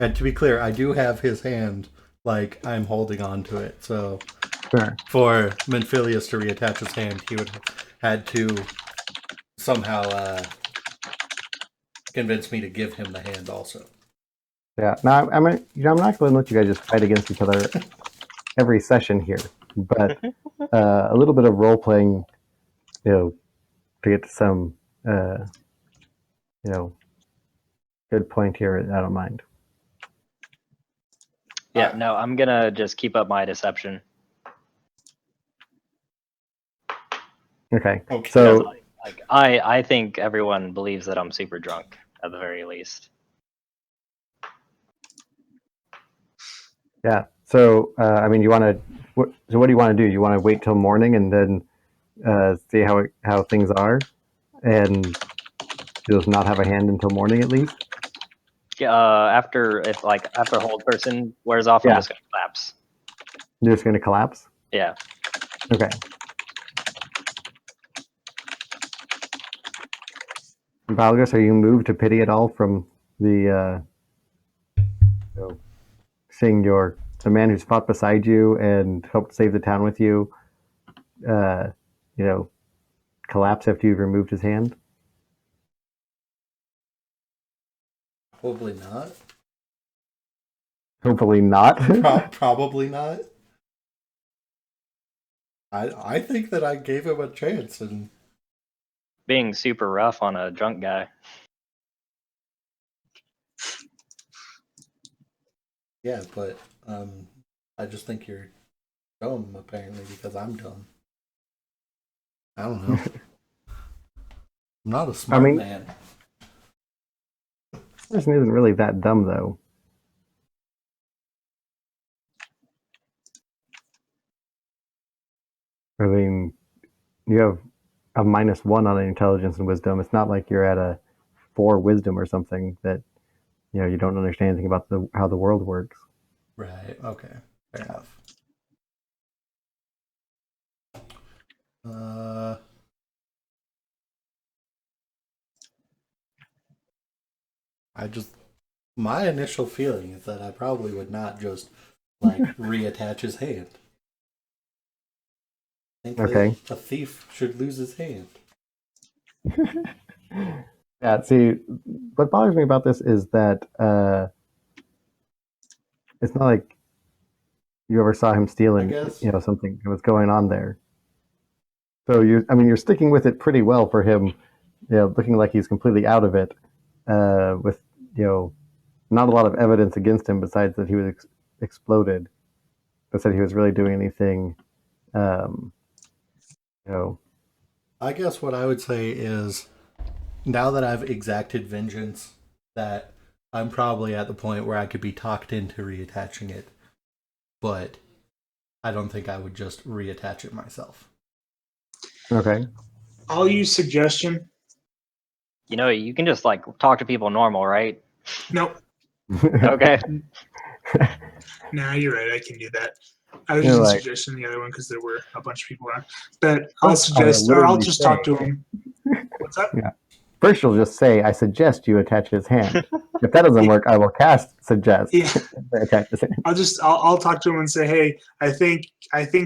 And to be clear, I do have his hand, like I'm holding on to it. So Sure. for Menphilius to reattach his hand, he would have had to somehow convince me to give him the hand also. Yeah. Now I'm not going to let you guys just fight against each other every session here, but a little bit of role playing, to get to some, good point here. I don't mind. yeah, no, I'm gonna just keep up my deception. Okay. Okay. So I think everyone believes that I'm super drunk at the very least. yeah. So you want to. So what do you want to do? You want to wait till morning and then see how things are, and just not have a hand until morning at least. After hold person wears off, I'm just gonna collapse. You're just going to collapse. Yeah. Okay. Valgus, are you moved to pity at all from the seeing the man who's fought beside you and helped save the town with you, collapse after you've removed his hand? Probably not. Hopefully not. Probably not. I think that I gave him a chance, and being super rough on a drunk guy. yeah, but I just think you're dumb apparently because I'm dumb. I don't know. I'm not a smart mean- man. Person isn't really that dumb though. I mean, you have a -1 on intelligence and wisdom. It's not like you're at a 4 wisdom or something that you don't understand anything about how the world works. Right. Okay. Fair enough. My initial feeling is that I probably would not just reattach his hand. I think Okay. that a thief should lose his hand. Yeah. See, what bothers me about this is that it's not like you ever saw him stealing, guess. something that was going on there. So you're sticking with it pretty well for him, looking like he's completely out of it, with not a lot of evidence against him besides that he was exploded, but said he was really doing anything, I guess what I would say is, now that I've exacted vengeance, that I'm probably at the point where I could be talked into reattaching it, but I don't think I would just reattach it myself. Okay. I'll use suggestion. You can just talk to people normal, right? Nope. Okay. Nah, you're right. I can do that. I was You're using like- suggestion the other one because there were a bunch of people around. But I'll Oh, suggest, or I'll literally just talk to say- him. What's up? First, you'll just say, "I suggest you attach his hand." If that doesn't work, I will cast suggest Yeah. attach his hand. I'll talk to him and say, hey, I think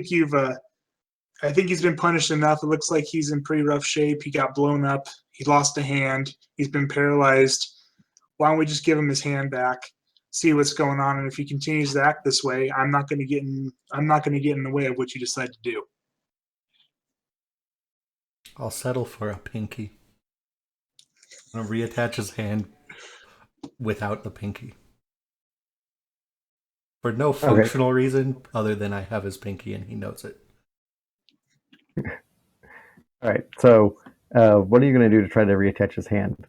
he's been punished enough. It looks like he's in pretty rough shape. He got blown up. He lost a hand. He's been paralyzed. Why don't we just give him his hand back? See what's going on, and if he continues to act this way, I'm not going to get in the way of what you decide to do. I'll settle for a pinky. I'm gonna reattach his hand without the pinky. For no functional reason other than I have his pinky and he knows it. All right. So, what are you going to do to try to reattach his hand?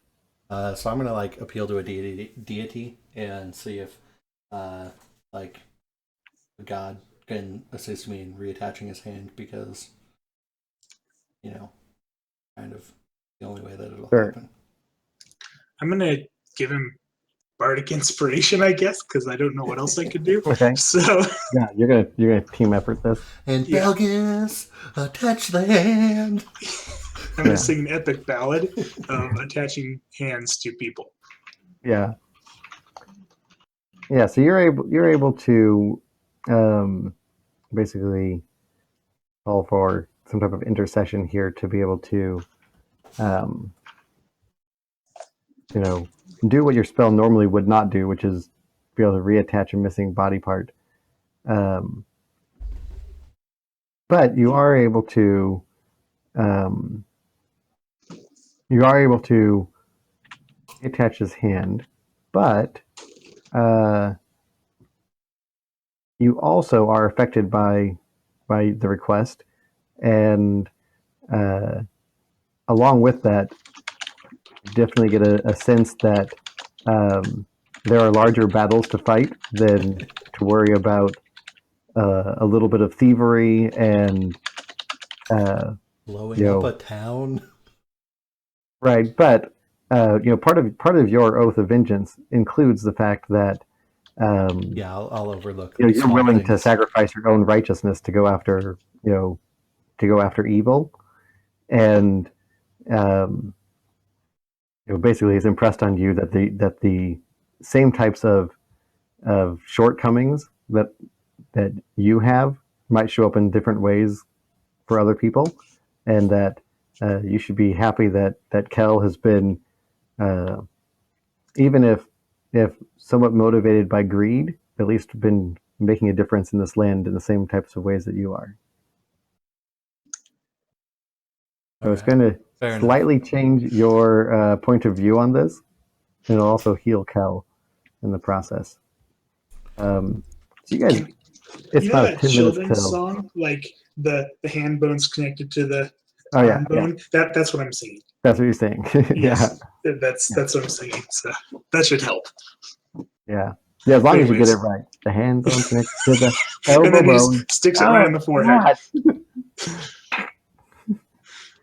So I'm gonna appeal to a deity and see if a god can assist me in reattaching his hand, because kind of the only way that it'll Sure. happen. I'm going to give him bardic inspiration, I guess, because I don't know what else I could do. Okay. So Yeah, you're gonna team effort this. And Yeah. Belgus, attach the hand. I'm going to sing an epic ballad of attaching hands to people. Yeah. Yeah. So you're able to basically call for some type of intercession here to be able to do what your spell normally would not do, which is be able to reattach a missing body part. But you are able to attach his hand, but you also are affected by the request, and along with that, you definitely get a sense that there are larger battles to fight than to worry about a little bit of thievery and Blowing up a town. right. But part of your oath of vengeance includes the fact that Yeah, I'll overlook. you're small willing to things. sacrifice your own righteousness to go after evil, and basically it's impressed on you that the same types of shortcomings that you have might show up in different ways for other people, and that you should be happy that Kel has been, even if somewhat motivated by greed, at least been making a difference in this land in the same types of ways that you are. So it's going to Fair enough. slightly change your point of view on this, and it'll also heal Kel in the process. So you guys, it's You know not that 10 minutes children's till. song, like the hand bones connected to the Oh yeah, arm bone. That's what I'm singing. that's what you're saying. Yes, that's what I'm singing. So that should help. Yeah. As long as you get Anyways. it right. The hand bone connects to the And elbow then he bone. just sticks it right in the forehead. God.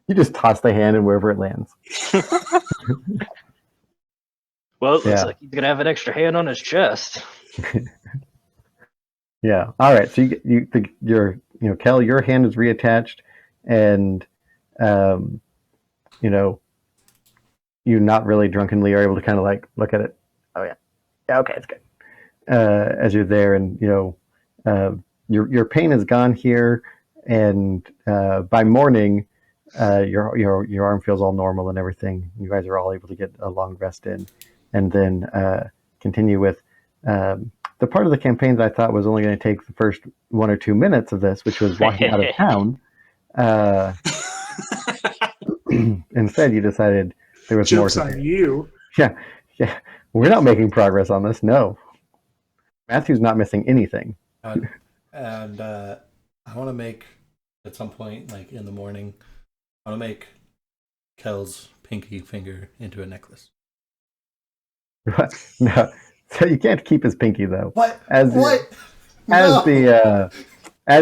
You just toss the hand and wherever it lands. Well, it looks Yeah. like he's gonna have an extra hand on his chest. Yeah. All right. So Kel, your hand is reattached, and you know, you not really drunkenly are able to kind of like look at it. Oh yeah. Yeah. Okay, it's good. As you're there, and your pain is gone here, and by morning, your arm feels all normal and everything. You guys are all able to get a long rest in, and then continue with the part of the campaign that I thought was only going to take the first 1 or 2 minutes of this, which was walking out of town. Instead, you decided there was Joke's more to on do. you. Yeah, we're not making progress on this. No, Matthew's not missing anything. And I want to make, at some point, like in the morning, I want to make Kel's pinky finger into a necklace. No, so you can't keep his pinky though. What? As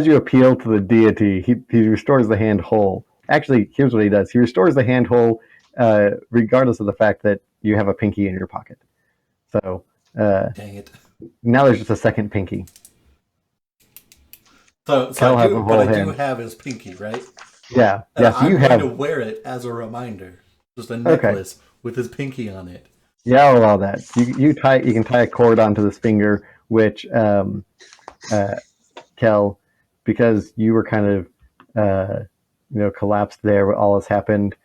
you appeal to the deity, he restores the hand whole. Actually, here's what he does: he restores the hand whole, regardless of the fact that you have a pinky in your pocket. So Dang it. now there's just a second pinky. So Kel I has do, a but I whole do hand. have his pinky, right? Yeah, And yeah. So I'm you going have. to wear it as a reminder. Just a necklace with his pinky on it. Yeah, I'll allow that. You can tie a cord onto this finger, which Kel, because you were kind of collapsed there. What all has happened.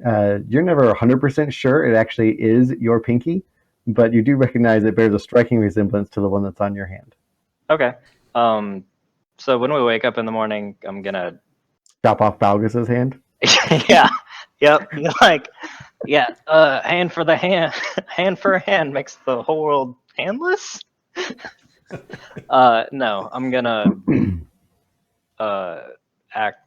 You're never 100% sure it actually is your pinky, but you do recognize it bears a striking resemblance to the one that's on your hand. Okay. So when we wake up in the morning, I'm gonna. Chop off Balgus's hand. Yeah. Yep. Like, yeah. Hand for the hand. Hand for a hand makes the whole world handless. No, I'm gonna act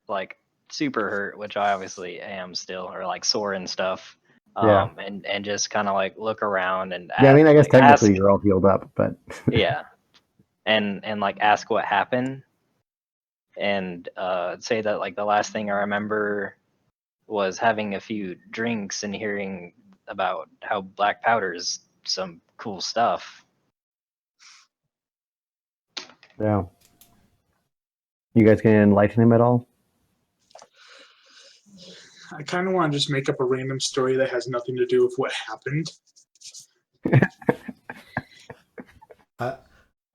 like super hurt, which I obviously am still, or like sore and stuff. Yeah. And just kind of like look around and Yeah, I mean, I guess like, technically ask, you're all healed up, but yeah, and like ask what happened, and say that like the last thing I remember was having a few drinks and hearing about how black powder's some cool stuff. yeah. You guys can enlighten him at all? I kind of want to just make up a random story that has nothing to do with what happened.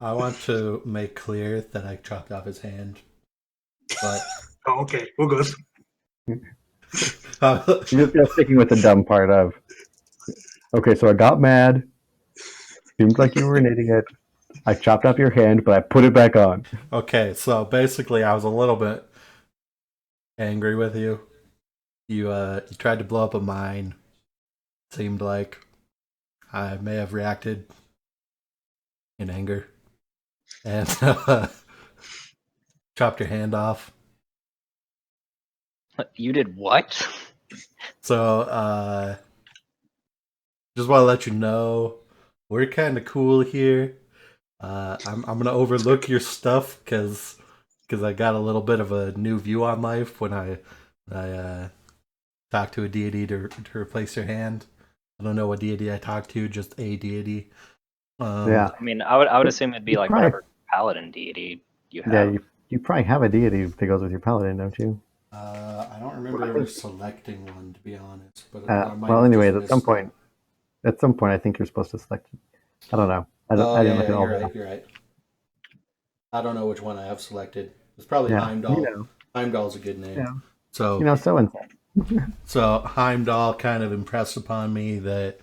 I want to make clear that I chopped off his hand, but Oh, okay, we'll go. You're just sticking with the dumb part of, okay, so I got mad. Seemed like you were an idiot. I chopped off your hand, but I put it back on. Okay, so basically I was a little bit angry with you. You tried to blow up a mine. Seemed like I may have reacted in anger. And chopped your hand off. You did what? So just want to let you know we're kind of cool here. I'm gonna overlook your stuff because I got a little bit of a new view on life when I talked to a deity to replace your hand. I don't know what deity I talked to, just a deity. Yeah. I mean, I would assume it'd be like Probably- whatever paladin deity you have. Yeah, you probably have a deity that goes with your paladin, don't you? I don't remember ever selecting one, to be honest. But Well, anyways, at some point, I think you're supposed to select it. I don't know. I didn't look at all that. You're right. I don't know which one I have selected. It's probably Yeah, Heimdall. you know. Heimdall's a good name. Yeah. So So and so. So Heimdall kind of impressed upon me that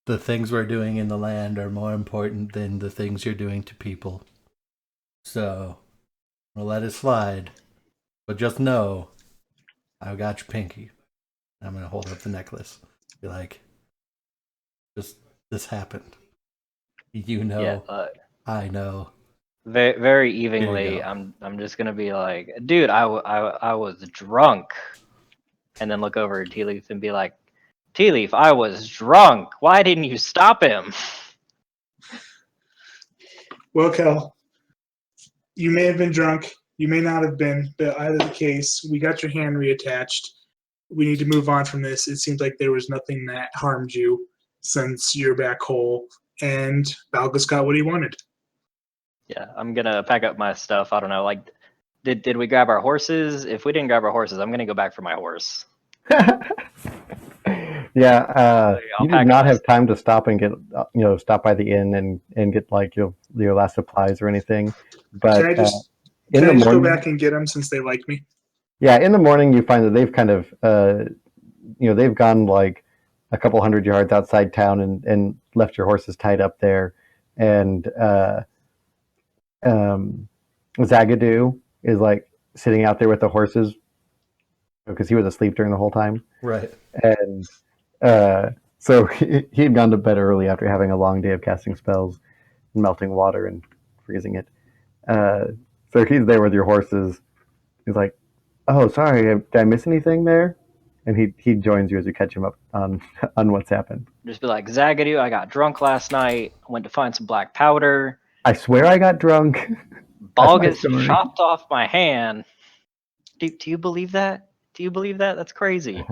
the things we're doing in the land are more important than the things you're doing to people. So we'll let it slide. But just know, I've got your pinky. I'm going to hold up the necklace. Be like, this happened. You know, Yeah, I know. very, very you evenly. go. I'm just gonna be like, dude, I was drunk, and then look over at Tea Leaf and be like, Tea Leaf, I was drunk. Why didn't you stop him? Well, Kel, you may have been drunk. You may not have been, but either the case, we got your hand reattached. We need to move on from this. It seems like there was nothing that harmed you since you're back whole, and Balgus got what he wanted. Yeah, I'm gonna pack up my stuff. I don't know, like, did we grab our horses? If we didn't grab our horses, I'm gonna go back for my horse. Yeah, I'll you pack did not up my have time to stop and get, stop by the inn and get like your last supplies or anything. But Can I just in can the I just go morning, back and get them since they like me? yeah, in the morning you find that they've kind of, they've gone like a couple hundred yards outside town and left your horses tied up there, and Zagadou is like sitting out there with the horses because he was asleep during the whole time. Right. And so he had gone to bed early after having a long day of casting spells, and melting water and freezing it. So he's there with your horses. He's like, "Oh, sorry, did I miss anything there?" And he joins you as you catch him up on what's happened. Just be like, Zagadou, I got drunk last night. Went to find some black powder. I swear I got drunk. Balgus story. chopped off my hand. Do you believe that? Do you believe that? That's crazy.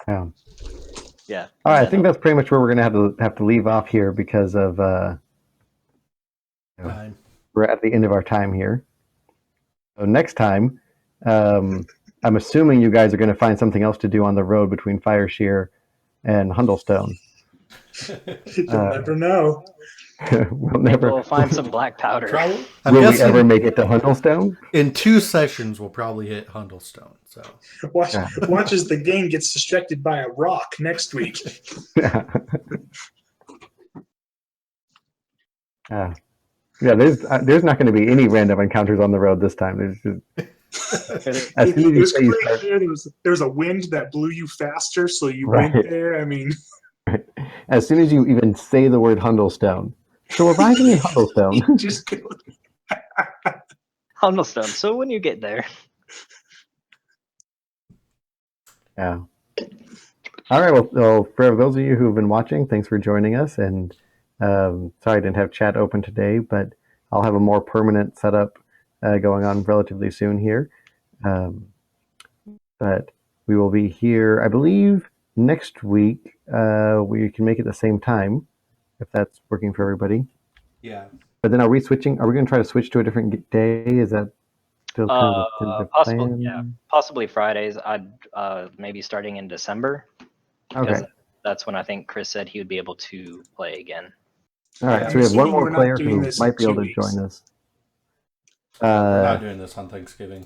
Yeah. Yeah. All right, I Yeah, think no. that's pretty much where we're gonna have to leave off here because of Fine. we're at the end of our time here. So next time, I'm assuming you guys are going to find something else to do on the road between Fireshear and Hundlestone. You'll never know. We'll Maybe never. we'll find some black powder. Probably. I'm Will we guessing ever make it to Hundlestone? in 2 sessions we'll probably hit Hundlestone. So Watch as the gang gets distracted by a rock next week. Yeah, there's not going to be any random encounters on the road this time. There's just, as soon as It you was say you completely start, clear. There was a wind that blew you faster, so you Right. went there. I mean, as soon as you even say the word Hundlestone, so arriving in Hundlestone. just go. Hundlestone. So when you get there, Yeah. All right. Well, for those of you who've been watching, thanks for joining us. And sorry I didn't have chat open today, but I'll have a more permanent setup going on relatively soon here. But we will be here, I believe, next week. We can make it the same time if that's working for everybody. yeah. But then are we switching? Are we going to try to switch to a different day? Is that still kind of the possibly, plan? yeah, possibly Fridays. I'd maybe starting in December because Okay. that's when I think Chris said he would be able to play again. All right. I'm So we have one assuming more we're not player doing who this in might be 2 able to weeks. join us. We're not doing this on Thanksgiving.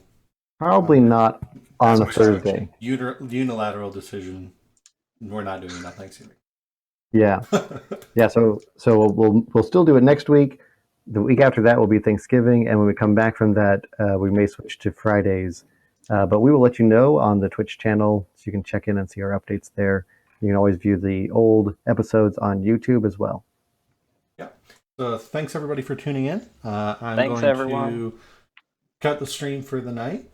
Probably not on a That's my Thursday. Unilateral decision. We're not doing it on Thanksgiving. Yeah, yeah. So we'll still do it next week. The week after that will be Thanksgiving, and when we come back from that, we may switch to Fridays. But we will let you know on the Twitch channel, so you can check in and see our updates there. You can always view the old episodes on YouTube as well. Yeah. So thanks everybody for tuning in. I'm Thanks, going everyone. to cut the stream for the night.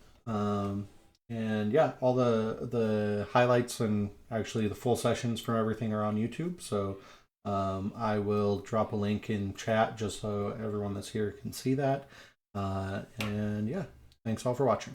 And yeah, all the highlights and actually the full sessions from everything are on YouTube. So I will drop a link in chat just so everyone that's here can see that. And yeah, thanks all for watching.